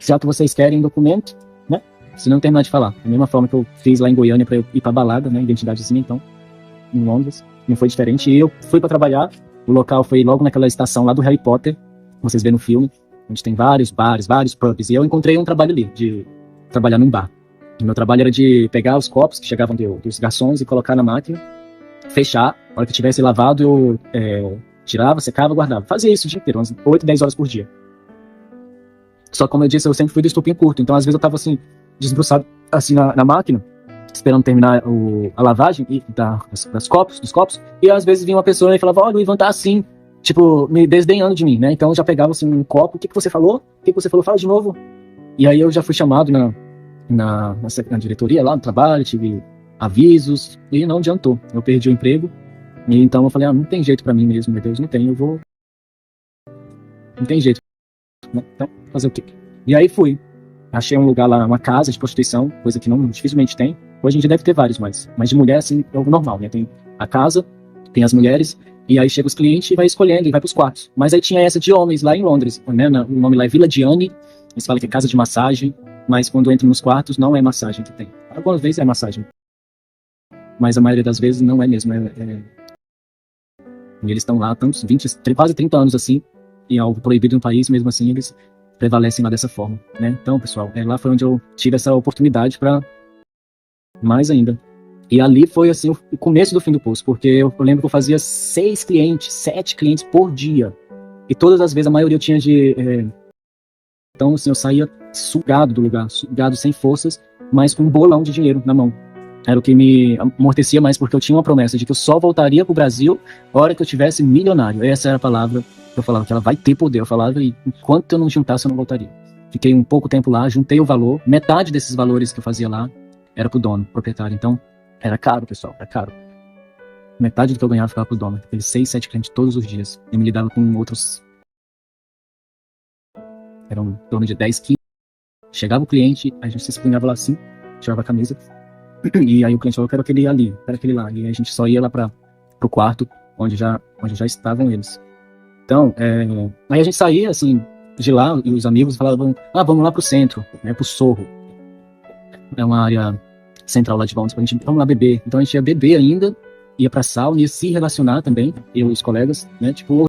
já que vocês querem documento, né? Se não terminar de falar. Da mesma forma que eu fiz lá em Goiânia pra eu ir pra balada, né? Identidadezinha, então, em Londres, não foi diferente. E eu fui pra trabalhar, o local foi logo naquela estação lá do Harry Potter, vocês vêem no filme, onde tem vários bares, vários pubs, e eu encontrei um trabalho ali, de trabalhar num bar. O meu trabalho era de pegar os copos que chegavam dos garçons e colocar na máquina, fechar, a hora que tivesse lavado, eu tirava, secava, guardava. Fazia isso o dia inteiro, umas 8, 10 horas por dia. Só que, como eu disse, eu sempre fui do estupim curto. Então, às vezes, eu tava assim, desbruçado assim na máquina, esperando terminar a lavagem dos copos. E às vezes vinha uma pessoa e falava, olha, o Ivan tá assim, tipo, me desdenhando de mim, né? Então eu já pegava assim um copo, o que você falou? O que você falou? Fala de novo. E aí eu já fui chamado na diretoria lá no trabalho, tive avisos, e não adiantou. Eu perdi o emprego. E então eu falei, não tem jeito pra mim mesmo, meu Deus, não tem, não tem jeito, né? Então, fazer o quê? E aí fui, achei um lugar lá, uma casa de prostituição, coisa que não dificilmente tem, hoje em dia deve ter vários, mas de mulher assim, é o normal, né? Tem a casa, tem as mulheres, e aí chega os clientes e vai escolhendo, e vai pros quartos. Mas aí tinha essa de homens lá em Londres, né? O nome lá é Vila Diane, eles falam que é casa de massagem, mas quando entram nos quartos não é massagem que tem. Algumas vezes é massagem, mas a maioria das vezes não é mesmo, E eles estão lá há tantos 20, quase 30 anos assim, e algo proibido no país, mesmo assim eles prevalecem lá dessa forma, né? Então, pessoal, lá foi onde eu tive essa oportunidade para mais ainda. E ali foi assim o começo do fim do poço, porque eu lembro que eu fazia 6 clientes, 7 clientes por dia. E todas as vezes a maioria eu tinha de... Então, assim, eu saía sugado do lugar, sugado sem forças, mas com um bolão de dinheiro na mão. Era o que me amortecia mais, porque eu tinha uma promessa de que eu só voltaria pro Brasil a hora que eu tivesse milionário. Essa era a palavra que eu falava, que ela vai ter poder. Eu falava, e enquanto eu não juntasse, eu não voltaria. Fiquei um pouco tempo lá, juntei o valor. Metade desses valores que eu fazia lá era pro dono, proprietário. Então, era caro, pessoal, era caro. Metade do que eu ganhava ficava pro dono. Aqueles 6, 7 clientes todos os dias. Eu me lidava com outros... Eram em torno de 10, 15. Chegava o cliente, a gente se espunhava lá assim, tirava a camisa. E aí o cliente falou, eu quero aquele ali, quero aquele lá. E a gente só ia lá pro quarto, onde já estavam eles. Então, aí a gente saía, assim, de lá, e os amigos falavam, vamos lá pro centro, né, pro Sorro. É uma área central lá de Londres, pra gente, vamos lá beber. Então a gente ia beber ainda, ia pra sauna, ia se relacionar também, eu e os colegas, né, tipo...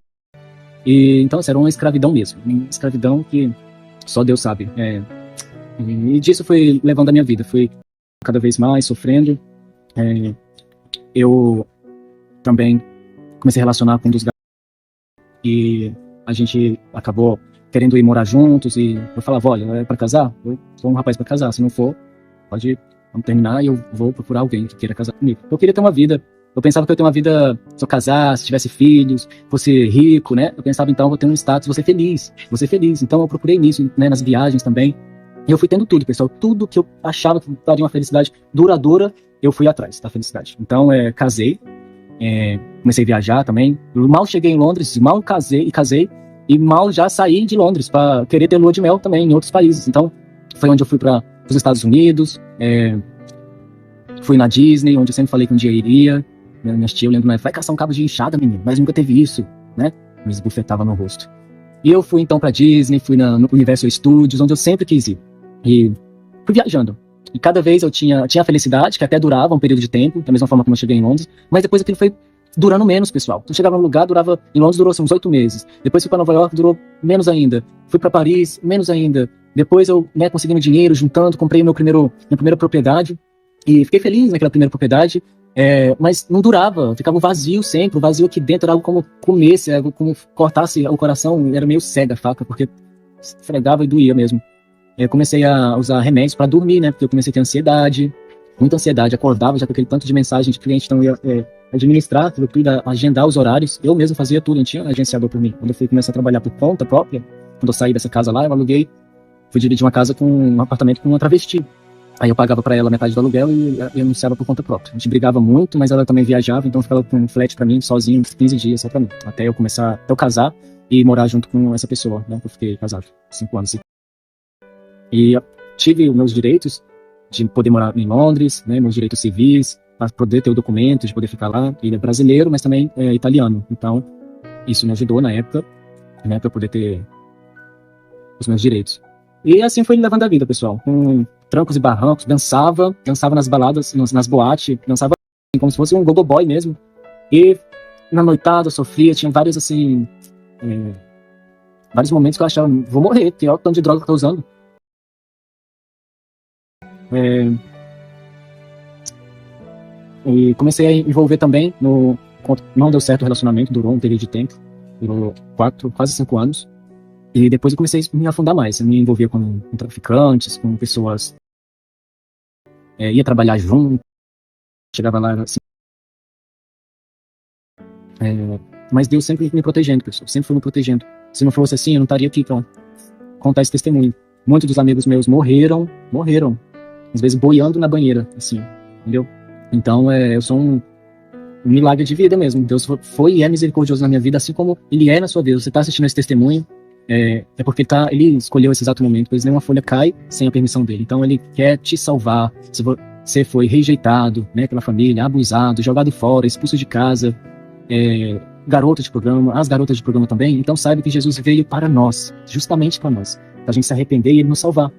E, então, assim, era uma escravidão mesmo, uma escravidão que só Deus sabe. E disso foi levando a minha vida, fui cada vez mais sofrendo. Eu também comecei a relacionar com um dos garotos e a gente acabou querendo ir morar juntos e eu falava, olha, é pra casar? Eu sou um rapaz pra casar, se não for, vamos terminar e eu vou procurar alguém que queira casar comigo. Eu queria ter uma vida, eu pensava que eu ia ter uma vida, se eu casasse, tivesse filhos, fosse rico, né? Eu pensava, então, eu vou ter um status, vou ser feliz. Então eu procurei nisso, né, nas viagens também. E eu fui tendo tudo, pessoal. Tudo que eu achava que daria uma felicidade duradoura, eu fui atrás da felicidade. Então, casei, comecei a viajar também. Mal cheguei em Londres, mal casei, e mal já saí de Londres para querer ter lua de mel também em outros países. Então, foi onde eu fui para os Estados Unidos, fui na Disney, onde eu sempre falei que um dia iria. Minha tia, eu lembro, vai caçar um cabo de enxada, menino, mas nunca teve isso, né? Me esbufetava no rosto. E eu fui então para Disney, fui no Universal Studios, onde eu sempre quis ir. E fui viajando. E cada vez eu tinha a felicidade, que até durava um período de tempo, da mesma forma como eu cheguei em Londres, mas depois aquilo foi durando menos, pessoal. Então, eu chegava num lugar, em Londres durou uns 8 meses. Depois fui para Nova York, durou menos ainda. Fui para Paris, menos ainda. Depois eu, conseguindo dinheiro, juntando, comprei minha primeira propriedade. E fiquei feliz naquela primeira propriedade. Mas não durava, ficava vazio sempre. O vazio aqui dentro era algo como comesse, algo como cortasse o coração. Era meio cega a faca, porque esfregava e doía mesmo. Eu comecei a usar remédios para dormir, né? Porque eu comecei a ter ansiedade, muita ansiedade. Acordava já com aquele tanto de mensagem de cliente, então eu ia administrar tudo, agendar os horários. Eu mesmo fazia tudo, não tinha um agenciador por mim. Quando eu fui começar a trabalhar por conta própria, quando eu saí dessa casa lá, eu aluguei, fui dividir uma casa com um apartamento com uma travesti. Aí eu pagava para ela metade do aluguel e eu anunciava por conta própria. A gente brigava muito, mas ela também viajava, então eu ficava com um flat para mim, sozinho, uns 15 dias só para mim. Até eu casar e morar junto com essa pessoa, né? Eu fiquei casado 5 anos. E eu tive os meus direitos de poder morar em Londres, né? Meus direitos civis, para poder ter o documento, de poder ficar lá. Ele é brasileiro, mas também é italiano. Então, isso me ajudou na época, né? Para eu poder ter os meus direitos. E assim foi levando a vida, pessoal. Com trancos e barrancos, dançava nas baladas, nas boates, dançava como se fosse um gogoboy mesmo. E na noitada eu sofria, tinha vários assim, vários momentos que eu achava, vou morrer, tem olha o tanto de droga que eu tô usando. E comecei a envolver também não deu certo o relacionamento, durou um período de tempo, durou quase 5 anos. E depois eu comecei a me afundar mais. Eu me envolvia com traficantes, com pessoas... ia trabalhar junto, chegava lá assim... mas Deus sempre me protegendo, pessoal. Sempre foi me protegendo. Se não fosse assim, eu não estaria aqui pra contar esse testemunho. Muitos dos amigos meus morreram. Às vezes boiando na banheira, assim, entendeu? Então, eu sou um milagre de vida mesmo. Deus foi e é misericordioso na minha vida, assim como Ele é na sua vida. Você está assistindo esse testemunho, é porque Ele escolheu esse exato momento, pois nenhuma folha cai sem a permissão dele. Então Ele quer te salvar. Se você foi rejeitado, né, pela família, abusado, jogado fora, expulso de casa, garota de programa, as garotas de programa também, então saiba que Jesus veio para nós, justamente para nós, para a gente se arrepender e Ele nos salvar.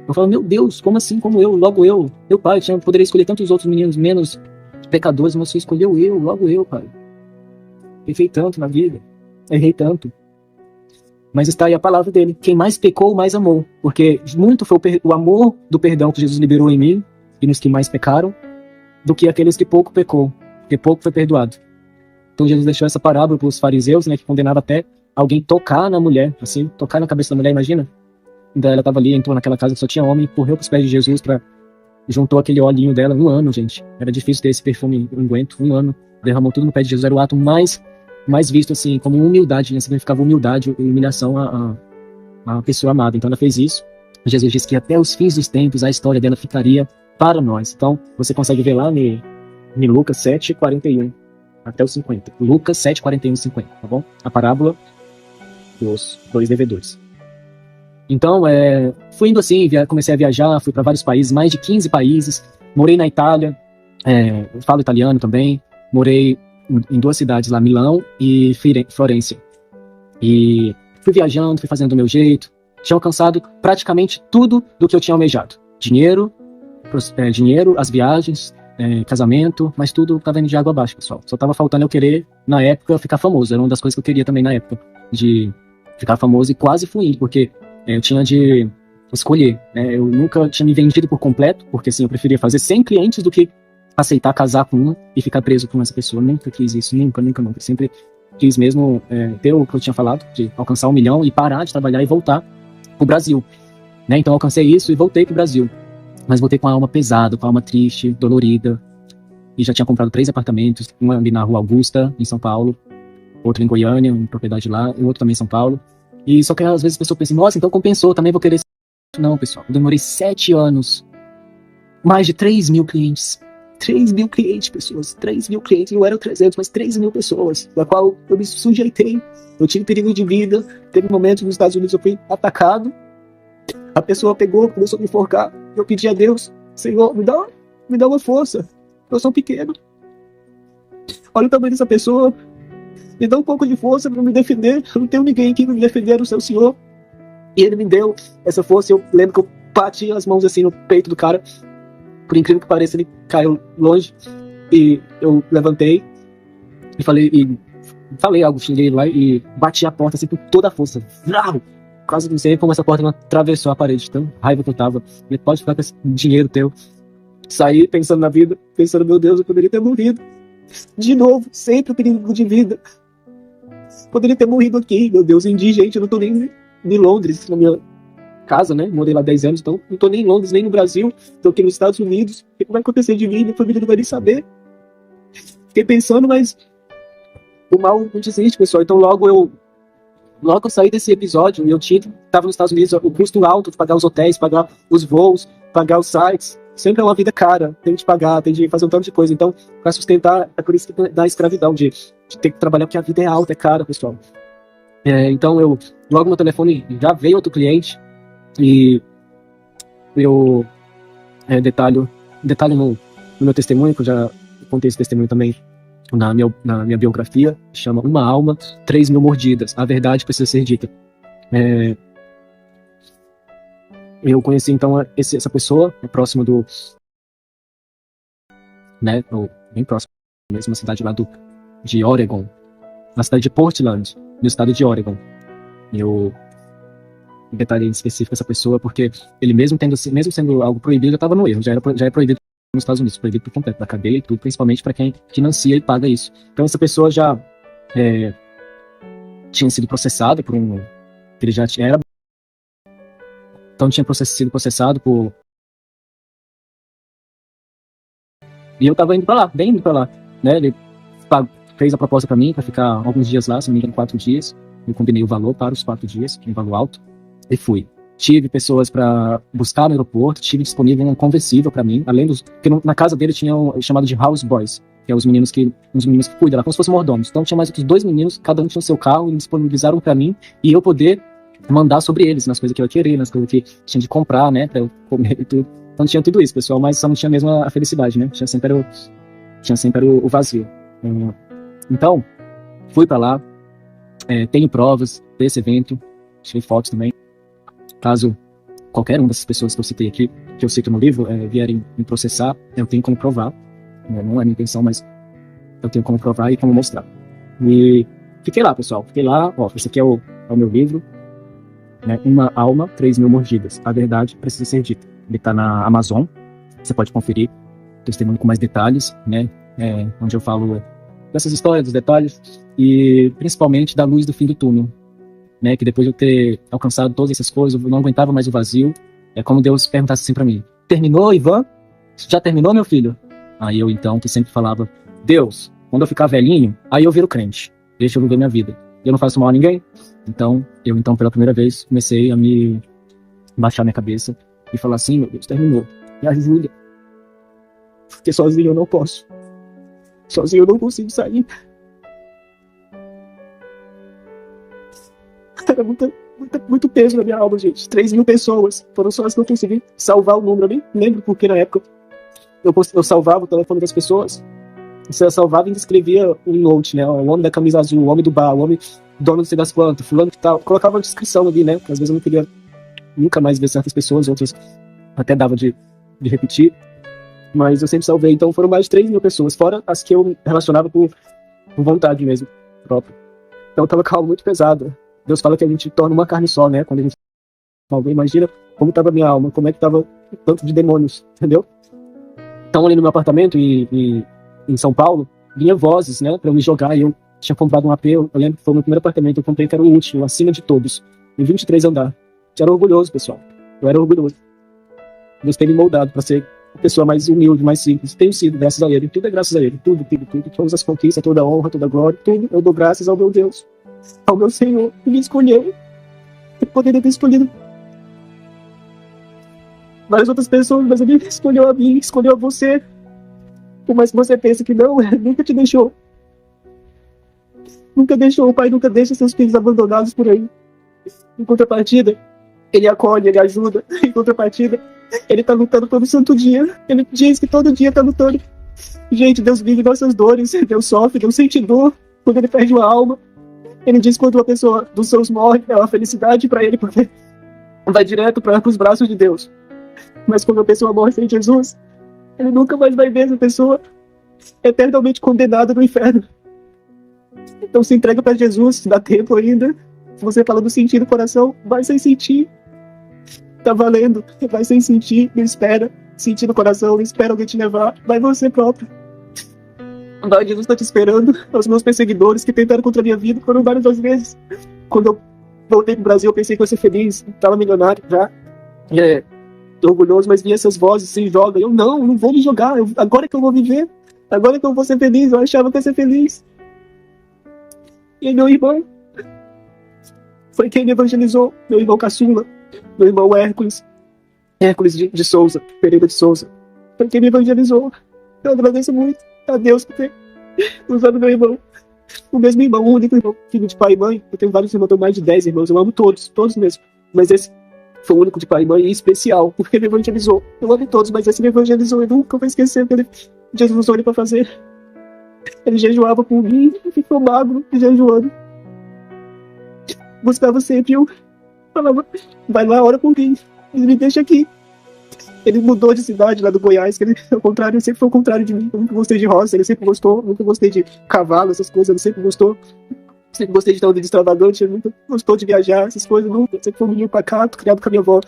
Eu falo, meu Deus, como assim, como eu, logo eu, meu pai, eu poderia escolher tantos outros meninos menos pecadores, mas você escolheu eu, logo eu, pai. errei tanto na vida, errei tanto. Mas está aí a palavra dele. Quem mais pecou, mais amou. Porque muito foi o amor do perdão que Jesus liberou em mim e nos que mais pecaram, do que aqueles que pouco pecou, porque pouco foi perdoado. Então Jesus deixou essa parábola para os fariseus, né, que condenava até alguém tocar na mulher, assim, tocar na cabeça da mulher, imagina. Então ela estava ali, entrou naquela casa que só tinha homem, correu para os pés de Jesus, juntou aquele olhinho dela, 1 ano, gente. Era difícil ter esse perfume unguento, 1 ano. Derramou tudo no pé de Jesus, era o ato mais visto, assim, como humildade, né? Significava humildade e humilhação à pessoa amada. Então ela fez isso. Jesus disse que até os fins dos tempos a história dela ficaria para nós. Então você consegue ver lá em Lucas 7:41 até o 50. Lucas 7:41 e 50, tá bom? A parábola dos 2 devedores. Então, fui indo assim, comecei a viajar, fui para vários países, mais de 15 países. Morei na Itália, falo italiano também. Morei em 2 cidades lá, Milão e Florença. E fui viajando, fui fazendo do meu jeito. Tinha alcançado praticamente tudo do que eu tinha almejado. Dinheiro, as viagens, casamento, mas tudo estava indo de água abaixo, pessoal. Só estava faltando eu querer, na época, ficar famoso. Era uma das coisas que eu queria também na época, de ficar famoso, e quase fui indo, porque eu tinha de escolher, né? Eu nunca tinha me vendido por completo, porque assim, eu preferia fazer 100 clientes do que aceitar casar com um e ficar preso com essa pessoa. Eu nunca quis isso, nunca. Eu sempre quis mesmo ter o que eu tinha falado, de alcançar 1 milhão e parar de trabalhar e voltar pro Brasil, né? Então eu alcancei isso e voltei pro Brasil. Mas voltei com a alma pesada, com a alma triste, dolorida. E já tinha comprado 3 apartamentos, um ali na Rua Augusta, em São Paulo, outro em Goiânia, uma propriedade lá, e outro também em São Paulo. E só que às vezes a pessoa pensa, nossa, então compensou, também vou querer. Não, pessoal, eu demorei 7 anos, mais de 3 mil clientes. 3 mil clientes, pessoas, 3 mil clientes, não eram 300, mas 3 mil pessoas, da qual eu me sujeitei. Eu tive perigo de vida, teve momentos nos Estados Unidos eu fui atacado, a pessoa pegou, começou a me enforcar, eu pedi a Deus, Senhor, me dá uma força, eu sou pequeno, olha o tamanho dessa pessoa, me dá um pouco de força para me defender, eu não tenho ninguém aqui para me defender, o seu Senhor. E ele me deu essa força. Eu lembro que eu bati as mãos assim no peito do cara, por incrível que pareça, ele caiu longe, e eu levantei e falei algo, xinguei ele lá e bati a porta assim com toda a força. Quase não sei como essa porta não atravessou a parede, tão raiva que eu tava. Ele pode ficar com esse dinheiro teu. Saí pensando na vida, pensando, meu Deus, eu poderia ter morrido de novo, sempre o perigo de vida. Poderia ter morrido aqui, meu Deus, indigente, eu não tô nem em Londres, na minha casa, né? Morei lá 10 anos, então não tô nem em Londres, nem no Brasil, tô aqui nos Estados Unidos. O que vai acontecer de mim? Minha família não vai nem saber. Fiquei pensando, mas o mal não desiste, pessoal. Então logo eu saí desse episódio e eu tava nos Estados Unidos, o custo alto de pagar os hotéis, pagar os voos, pagar os sites. Sempre é uma vida cara, tem de pagar, tem de fazer um tanto de coisa. Então, para sustentar, é por isso que dá a escravidão, de ter que trabalhar, porque a vida é alta, é cara, pessoal. Então, logo no telefone já veio outro cliente, e eu detalho no meu testemunho, que eu já contei esse testemunho também na minha biografia, chama Uma Alma, 3 mil mordidas. A verdade precisa ser dita. Eu conheci, então, essa pessoa, próximo do... né, bem próximo, na mesma cidade lá de Oregon, na cidade de Portland, no estado de Oregon. Eu detalhei em específico essa pessoa, porque ele mesmo sendo algo proibido, já estava no erro, já é proibido nos Estados Unidos, proibido por completo, da cadeia e tudo, principalmente para quem financia e paga isso. Então essa pessoa já tinha sido processada por ele já era... Então tinha sido processado por... E eu tava indo pra lá, né? Ele fez a proposta pra mim, pra ficar alguns dias lá, se não me engano, 4 dias. Eu combinei o valor para os 4 dias, um valor alto, e fui. Tive pessoas pra buscar no aeroporto, tive disponível um conversível pra mim, além dos... Porque na casa dele tinha chamado de house boys, que é os meninos que cuidam lá, como se fossem mordomos. Então tinha mais outros 2 meninos, cada um tinha o seu carro, e disponibilizaram pra mim, e eu poder mandar sobre eles, nas coisas que eu ia querer, nas coisas que tinha de comprar, né, pra eu comer e tudo. Então tinha tudo isso, pessoal, mas só não tinha mesmo a felicidade, né, tinha sempre o vazio. Então, fui pra lá, tenho provas desse evento, tirei fotos também. Caso qualquer uma dessas pessoas que eu citei aqui, que eu cito no livro, vierem me processar, eu tenho como provar, não é minha intenção, mas eu tenho como provar e como mostrar. E fiquei lá, pessoal. Fiquei lá. Ó, esse aqui é o meu livro, né? Uma Alma, 3.000 Mordidas. A Verdade Precisa Ser Dita. Ele tá na Amazon. Você pode conferir. Testemunho com mais detalhes, né? Onde eu falo dessas histórias, dos detalhes. E principalmente da luz do fim do túnel. Né? Que depois de eu ter alcançado todas essas coisas, eu não aguentava mais o vazio. É como Deus perguntasse assim pra mim: terminou, Ivan? Já terminou, meu filho? Aí eu, então, que sempre falava: Deus, quando eu ficar velhinho, aí eu viro crente. Deixa eu viver minha vida. Eu não faço mal a ninguém. Então, pela primeira vez, comecei a me baixar minha cabeça e falar assim: meu Deus, terminou. Me ajuda. Porque sozinho eu não posso. Sozinho eu não consigo sair. Era muito peso na minha alma, gente. 3.000 pessoas. Foram só as que eu consegui salvar o número. Eu nem lembro porque na época eu salvava o telefone das pessoas. Você salvava e escrevia um note, né? O homem da camisa azul, o homem do bar, o homem dono não sei das quantas, fulano que tal. Colocava uma descrição ali, né? Porque às vezes eu não queria nunca mais ver certas pessoas, outras até dava de repetir. Mas eu sempre salvei. Então foram mais de 3.000 pessoas, fora as que eu me relacionava por vontade mesmo, própria. Então tava com algo muito pesado. Deus fala que a gente torna uma carne só, né? Quando a gente alguém, imagina como tava a minha alma, como é que tava o tanto de demônios, entendeu? Então ali no meu apartamento e em São Paulo, vinha vozes, né, pra eu me jogar, e eu tinha comprado um AP, eu lembro que foi o meu primeiro apartamento, eu comprei que era o último, acima de todos, em 23 andar. Eu era orgulhoso, pessoal, eu era orgulhoso. Deus tem me moldado pra ser a pessoa mais humilde, mais simples, tenho sido, graças a Ele, tudo é graças a Ele, tudo, todas as conquistas, toda a honra, toda a glória, tudo, eu dou graças ao meu Deus, ao meu Senhor, que me escolheu, eu poderia ter escolhido várias outras pessoas, mas Ele escolheu a mim, escolheu a você. Por mais que você pense que não, Ele nunca te deixou. Nunca deixou, o Pai nunca deixa seus filhos abandonados por aí. Em contrapartida, Ele acolhe, Ele ajuda. Em contrapartida, Ele tá lutando todo santo dia. Ele diz que todo dia tá lutando. Gente, Deus vive nossas dores, Deus sofre, Deus sente dor quando Ele perde uma alma. Ele diz que quando uma pessoa dos seus morre, é uma felicidade para Ele, porque vai direto para os braços de Deus. Mas quando uma pessoa morre sem Jesus, Ele nunca mais vai ver essa pessoa eternamente condenada no inferno. Então se entrega para Jesus, dá tempo ainda. Se você fala do sentir do coração, vai sem sentir. Tá valendo, vai sem sentir, não espera. Sentir no coração, não espera alguém te levar. Vai você próprio. Vai, Jesus está te esperando. Os meus perseguidores que tentaram contra a minha vida foram várias vezes. Quando eu voltei pro Brasil, eu pensei que eu ia ser feliz. Tava milionário já. Orgulhoso, mas vinha essas vozes, se joga. Eu não vou me jogar. Agora que eu vou viver. Agora que eu vou ser feliz. Eu achava que ia ser feliz. E aí meu irmão foi quem me evangelizou. Meu irmão caçula. Meu irmão Hércules de Souza, Pereira de Souza. Foi quem me evangelizou. Eu agradeço muito a Deus por ter usado meu irmão. O mesmo irmão, o único irmão, filho de pai e mãe. Eu tenho vários irmãos, eu tenho mais de 10 irmãos. Eu amo todos mesmo. Mas esse foi o único de pai e mãe, e especial, porque me evangelizou. Eu amo todos, mas esse me evangelizou. Eu nunca vou esquecer que Jesus usou ele para fazer. Ele jejuava por mim, ficou magro, jejuando. Buscava sempre, eu falava: vai lá, ora por mim, ele me deixa aqui. Ele mudou de cidade lá do Goiás, que ele, ao contrário, sempre foi o contrário de mim. Eu nunca gostei de roça, ele sempre gostou, nunca gostei de cavalo, essas coisas, ele sempre gostou. Sempre gostei de estar de extravagante, ele nunca gostou de viajar, essas coisas, nunca. Sempre foi um menino pacato, criado com a minha avó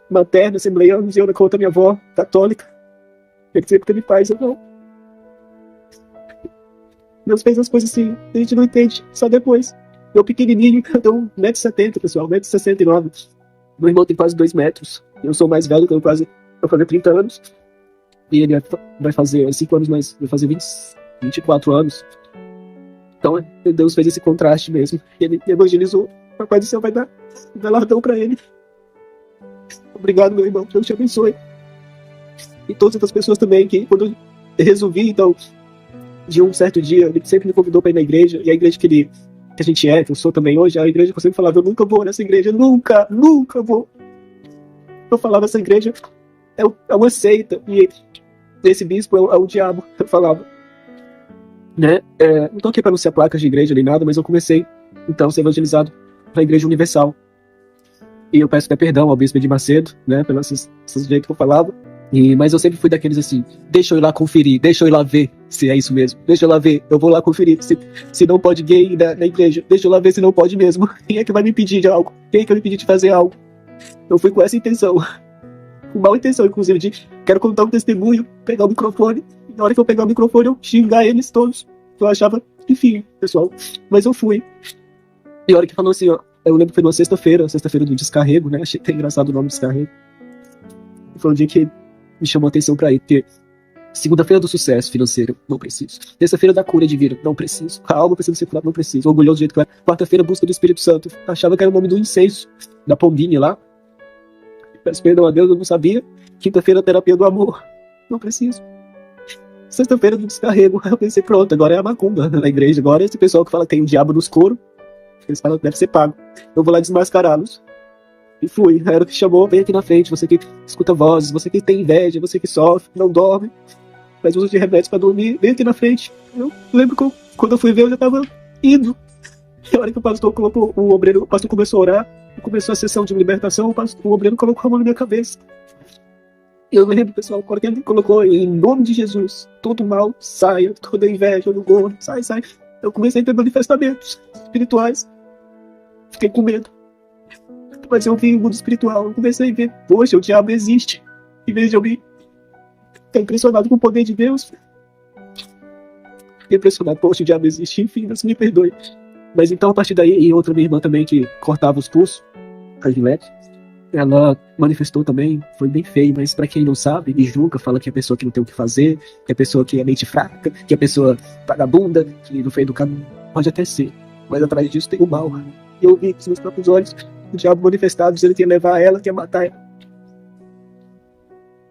materna, assembleiana, e eu com a minha avó católica. Ele sempre teve paz, eu não. Deus fez as coisas assim, a gente não entende, só depois. Eu pequenininho, eu tenho 1,70m, pessoal, 1,69m. Meu irmão tem quase 2 metros. Eu sou mais velho, tenho quase, vou fazer 30 anos. E ele vai fazer 5 anos mais, vai fazer 24 anos. Então, Deus fez esse contraste mesmo. Ele evangelizou. O Papai do Céu vai dar galardão pra ele. Obrigado, meu irmão. Deus te abençoe. E todas outras pessoas também, que quando eu resolvi, então, de um certo dia, ele sempre me convidou para ir na igreja. E a igreja que a gente que eu sou também hoje, a igreja que eu sempre falava: eu nunca vou nessa igreja, nunca vou. Eu falava: essa igreja é uma seita. E esse bispo é o diabo. Eu falava. Né? Não tô aqui para anunciar placas de igreja nem nada, mas eu comecei então a ser evangelizado para a Igreja Universal. E eu peço até perdão ao bispo de Macedo, né, pelo esse jeito que eu falava. Mas eu sempre fui daqueles assim: deixa eu ir lá conferir, deixa eu ir lá ver. se é isso mesmo. Deixa eu lá ver, eu vou lá conferir se não pode gay na igreja. Deixa eu lá ver se não pode mesmo. Quem é que vai me pedir de algo? Quem é que vai me pedir de fazer algo? Eu fui com essa intenção, com má intenção, inclusive, de quero contar um testemunho, pegar o microfone, e na hora que eu pegar o microfone, eu xingar eles todos. Eu achava, enfim, pessoal, mas eu fui. E a hora que falou assim, ó, eu lembro que foi numa sexta-feira do descarrego, né? Achei até engraçado o nome descarrego. Foi um dia que me chamou a atenção pra ir, porque segunda-feira do sucesso financeiro, não preciso. Terça-feira da cura divina, não preciso. A alma precisa ser curada, não preciso. Orgulhoso do jeito que eu era. Quarta-feira, busca do Espírito Santo. Achava que era o nome do incenso, da pombinha lá. Peço perdão a Deus, eu não sabia. Quinta-feira, terapia do amor, não preciso. Sexta-feira do descarrego, eu pensei, pronto, agora é a macumba na igreja. Agora esse pessoal que fala que tem um diabo nos coros, eles falam que deve ser pago. Eu vou lá desmascará-los. E fui. Era o que chamou, vem aqui na frente, você que escuta vozes, você que tem inveja, você que sofre, não dorme, faz uso de remédios pra dormir, vem aqui na frente. Eu lembro que quando eu fui ver, eu já tava indo. E a hora que o pastor colocou, o pastor começou a orar, começou a sessão de libertação, o obreiro colocou a mão na minha cabeça. E eu lembro, pessoal, quando ele colocou em nome de Jesus, todo mal saia, toda inveja, todo gordo, sai. Eu comecei a ter manifestamentos espirituais. Fiquei com medo. Mas eu vi o mundo espiritual, eu comecei a ver, poxa, o diabo existe. Em vez de eu me ficar impressionado com o poder de Deus, fiquei impressionado, poxa, o diabo existe, enfim, Deus me perdoe. Mas então, a partir daí, e outra minha irmã também, que cortava os pulsos, a Gilete, ela manifestou também, foi bem feio, mas pra quem não sabe e julga, fala que é a pessoa que não tem o que fazer, que é a pessoa que é mente fraca, que é a pessoa vagabunda, que não foi educada, pode até ser, mas atrás disso tem o mal. E eu vi com os meus próprios olhos o diabo manifestado, dizendo que ia levar ela, que ia matar ela.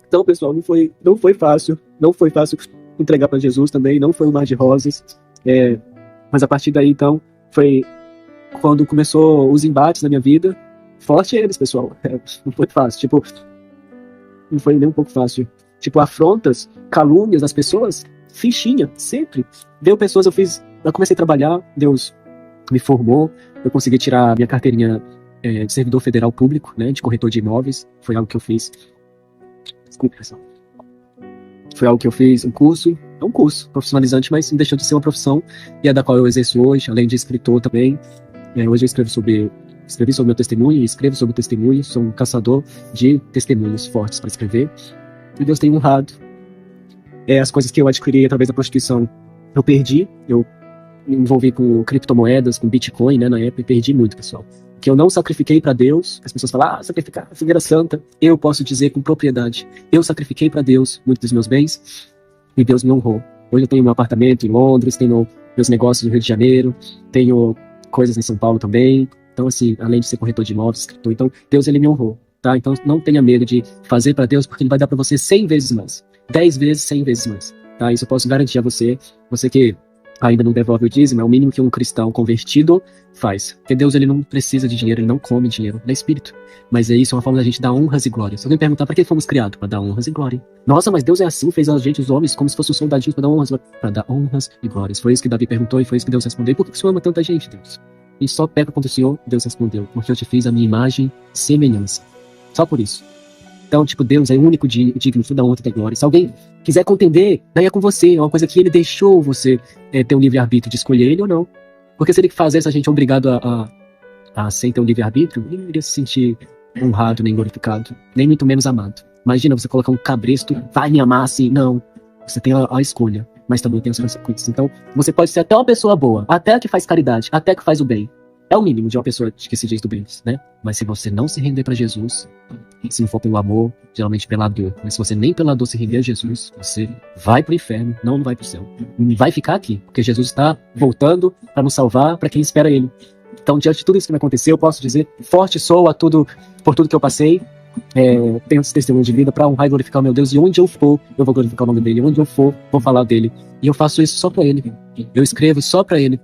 Então, pessoal, não foi fácil entregar para Jesus também, não foi um mar de rosas, mas a partir daí, então, foi quando começou os embates na minha vida. Forte eles, pessoal. Não foi fácil. Não foi nem um pouco fácil. Afrontas, calúnias das pessoas, fichinha, sempre. Veio pessoas, eu comecei a trabalhar, Deus me formou, eu consegui tirar minha carteirinha de servidor federal público, né, de corretor de imóveis. Foi algo que eu fiz. Desculpa, pessoal. Foi algo que eu fiz, um curso profissionalizante, mas não deixou de ser uma profissão, e é da qual eu exerço hoje, além de escritor também. Hoje eu escrevi sobre meu testemunho e escrevo sobre testemunho, sou um caçador de testemunhos fortes para escrever, e Deus tem honrado. As coisas que eu adquiri através da prostituição, eu perdi, eu me envolvi com criptomoedas, com Bitcoin, né, na época, e perdi muito, pessoal. Que eu não sacrifiquei para Deus, as pessoas falam, sacrificar a Figueira Santa, eu posso dizer com propriedade, eu sacrifiquei para Deus muitos dos meus bens, e Deus me honrou. Hoje eu tenho meu apartamento em Londres, tenho meus negócios no Rio de Janeiro, tenho coisas em São Paulo também. Então, assim, além de ser corretor de imóveis, escritor, então Deus, ele me honrou, tá? Então, não tenha medo de fazer para Deus, porque ele vai dar para você 100 vezes mais, 10 vezes, 100 vezes mais, tá? Isso eu posso garantir a você que ainda não devolve o dízimo, é o mínimo que um cristão convertido faz. Porque Deus, ele não precisa de dinheiro, ele não come dinheiro, ele é espírito. Mas isso é uma forma da gente dar honras e glórias. Se alguém perguntar para que fomos criados? Para dar honras e glórias. Nossa, mas Deus é assim, fez a gente, os homens, como se fosse um soldadinho para dar honras e glórias. Foi isso que Davi perguntou e foi isso que Deus respondeu. E por que o Senhor ama tanta gente, Deus? E só peca contra o Senhor, Deus respondeu, porque eu te fiz a minha imagem e semelhança. Só por isso. Então, Deus é o único digno de da honra e da glória. Se alguém quiser contender, daí é com você. É uma coisa que ele deixou você ter um livre-arbítrio de escolher ele ou não. Porque se ele fizesse a gente obrigado a sem ter um livre-arbítrio, ele não iria se sentir honrado, nem glorificado, nem muito menos amado. Imagina você colocar um cabresto, vai me amar assim. Não. Você tem a escolha, mas também tem as consequências. Então, você pode ser até uma pessoa boa, até a que faz caridade, até a que faz o bem. É o mínimo de uma pessoa que se diz do bem, né? Mas se você não se render para Jesus, se não for pelo amor, geralmente pela dor, mas se você nem pela dor se render a Jesus, você vai pro inferno, não vai pro céu. Vai ficar aqui, porque Jesus está voltando para nos salvar, para quem espera ele. Então, diante de tudo isso que me aconteceu, eu posso dizer, forte sou por tudo que eu passei, tenho esse testemunho de vida para honrar e glorificar o meu Deus, e onde eu for, eu vou glorificar o nome dele, onde eu for, vou falar dele. E eu faço isso só para ele. Eu escrevo só para ele.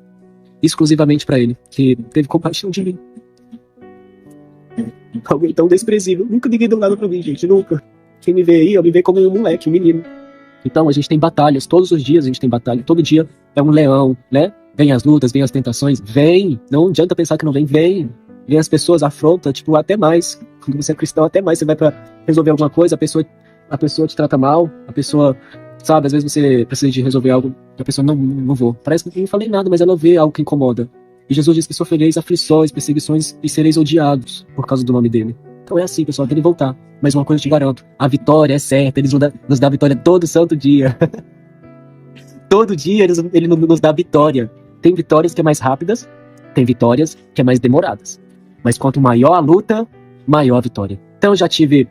Exclusivamente para ele, que teve compaixão de mim. Alguém tão desprezível. Nunca ninguém deu nada pra mim, gente. Nunca. Quem me vê aí, eu me vê como um moleque, um menino. Então a gente tem batalhas. Todos os dias a gente tem batalha. Todo dia é um leão, né? Vem as lutas, vem as tentações. Vem. Não adianta pensar que não vem. Vem. Vem as pessoas, afronta, até mais. Quando você é cristão, até mais. Você vai pra resolver alguma coisa, a pessoa te trata mal, a pessoa Sabe, às vezes você precisa de resolver algo e a pessoa, não vou. Parece que eu não falei nada, mas ela vê algo que incomoda. E Jesus diz que sofrereis aflições, perseguições e sereis odiados por causa do nome dele. Então é assim, pessoal, até ele voltar. Mas uma coisa eu te garanto, a vitória é certa, ele nos dá vitória todo santo dia. Todo dia ele nos dá vitória. Tem vitórias que é mais rápidas, tem vitórias que é mais demoradas. Mas quanto maior a luta, maior a vitória. Então eu já tive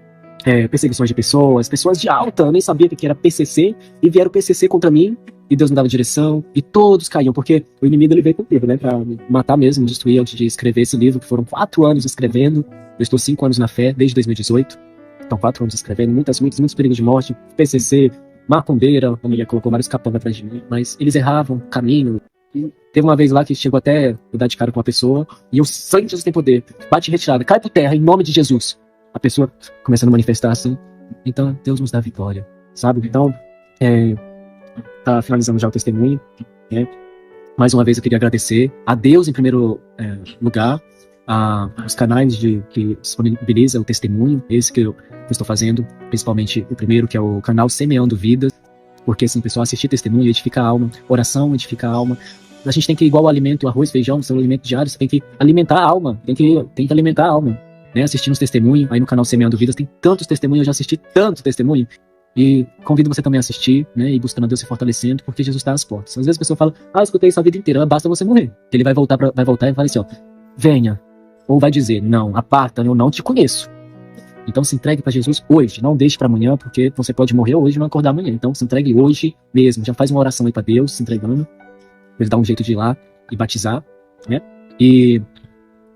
perseguições de pessoas de alta, eu nem sabia o que era PCC, e vieram PCC contra mim, e Deus me dava direção, e todos caíam, porque o inimigo ele veio com tudo, né, pra me matar mesmo, destruir antes de escrever esse livro, que foram 4 anos escrevendo. Eu estou 5 anos na fé, desde 2018, então 4 anos escrevendo, muitos perigos de morte, PCC, macumbeira, a família colocou vários capangas atrás de mim, mas eles erravam caminho. E teve uma vez lá que chegou até eu dar de cara com uma pessoa, e o sangue de Jesus tem poder, bate retirada, cai por terra, em nome de Jesus. A pessoa começando a manifestar assim. Então, Deus nos dá vitória, sabe? Então, tá finalizando já o testemunho, né? Mais uma vez eu queria agradecer a Deus em primeiro lugar, aos canais que disponibiliza o testemunho, esse que eu estou fazendo, principalmente o primeiro, que é o canal Semeando Vidas, porque assim, pessoal, assistir testemunho edifica a alma, oração edifica a alma. A gente tem que, igual o alimento, arroz, feijão, são alimentos diários, você tem que alimentar a alma, tem que alimentar a alma. Né, assistindo os testemunhos, aí no canal Semeando Vidas tem tantos testemunhos, eu já assisti tantos testemunhos, e convido você também a assistir, né, e buscando a Deus se fortalecendo, porque Jesus está às portas. Às vezes a pessoa fala, escutei isso a vida inteira, basta você morrer, que ele vai voltar e fala assim, venha, ou vai dizer, não, aparta, eu não te conheço. Então se entregue para Jesus hoje, não deixe para amanhã, porque você pode morrer hoje e não acordar amanhã. Então se entregue hoje mesmo, já faz uma oração aí para Deus, se entregando, ele dá um jeito de ir lá e batizar, né, e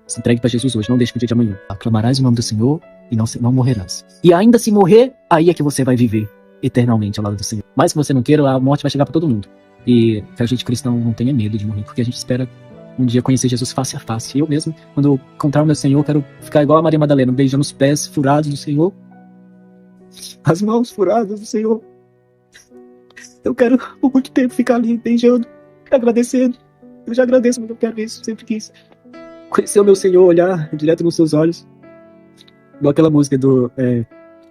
se entregue para Jesus hoje, não deixe para o dia de amanhã. Aclamarás o nome do Senhor e não morrerás. E ainda se morrer, aí é que você vai viver eternamente ao lado do Senhor. Mas se você não queira, a morte vai chegar para todo mundo. E que a gente cristão não tenha medo de morrer, porque a gente espera um dia conhecer Jesus face a face. Eu mesmo, quando eu encontrar o meu Senhor, quero ficar igual a Maria Madalena, beijando os pés furados do Senhor, as mãos furadas do Senhor. Eu quero por muito tempo ficar ali beijando, agradecendo. Eu já agradeço, mas eu quero isso, sempre quis conhecer o meu Senhor, olhar direto nos seus olhos. Igual aquela música do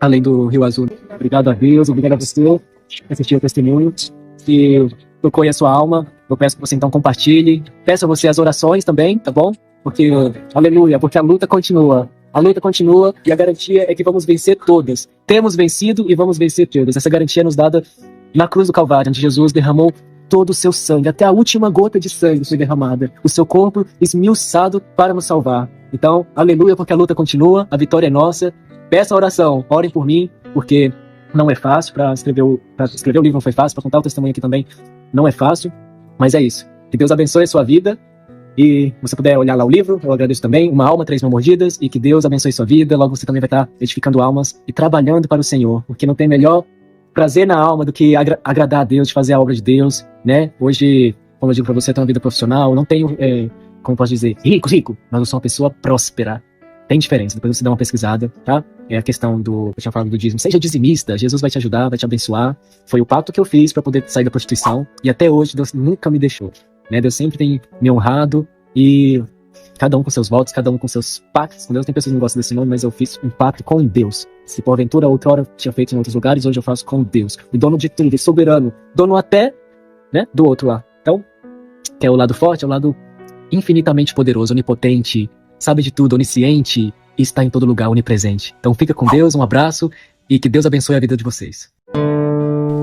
Além do Rio Azul. Obrigado a Deus, obrigado a você por assistir o testemunho. Se tocou a sua alma, eu peço que você então compartilhe. Peço a você as orações também, tá bom? Porque, aleluia, porque a luta continua. A luta continua e a garantia é que vamos vencer todas. Temos vencido e vamos vencer todas. Essa garantia é nos dada na cruz do Calvário, onde Jesus derramou todo o seu sangue, até a última gota de sangue foi derramada, o seu corpo esmiuçado para nos salvar. Então, aleluia, porque a luta continua, a vitória é nossa. Peça a oração, orem por mim, porque não é fácil, para escrever o livro não foi fácil, para contar o testemunho aqui também não é fácil, mas é isso. Que Deus abençoe a sua vida, e você puder olhar lá o livro, eu agradeço também, Uma Alma, 3 Mil Mordidas, e que Deus abençoe a sua vida, logo você também vai estar edificando almas e trabalhando para o Senhor, porque não tem melhor prazer na alma do que agradar a Deus, de fazer a obra de Deus, né? Hoje, como eu digo pra você, eu tenho uma vida profissional, não tenho, como posso dizer, rico, mas eu sou uma pessoa próspera. Tem diferença, depois você dá uma pesquisada, tá? É a questão eu tinha falado do dízimo. Seja dizimista, Jesus vai te ajudar, vai te abençoar. Foi o pacto que eu fiz para poder sair da prostituição, e até hoje Deus nunca me deixou, né? Deus sempre tem me honrado, e cada um com seus votos, cada um com seus pactos com Deus. Tem pessoas que não gostam desse nome, mas eu fiz um pacto com Deus. Se porventura outrora tinha feito em outros lugares, hoje eu faço com Deus, o dono de tudo, soberano, dono até, né, do outro lá. Então, que é o lado forte, é o lado infinitamente poderoso, onipotente, sabe de tudo, onisciente, e está em todo lugar, onipresente. Então fica com Deus, um abraço, e que Deus abençoe a vida de vocês.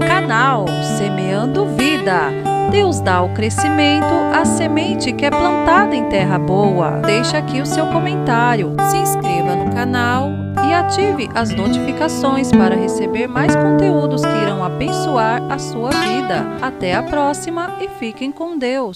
Canal Semeando Vida. Deus dá o crescimento à semente que é plantada em terra boa. Deixa aqui o seu comentário, se inscreva no canal e ative as notificações para receber mais conteúdos que irão abençoar a sua vida. Até a próxima e fiquem com Deus.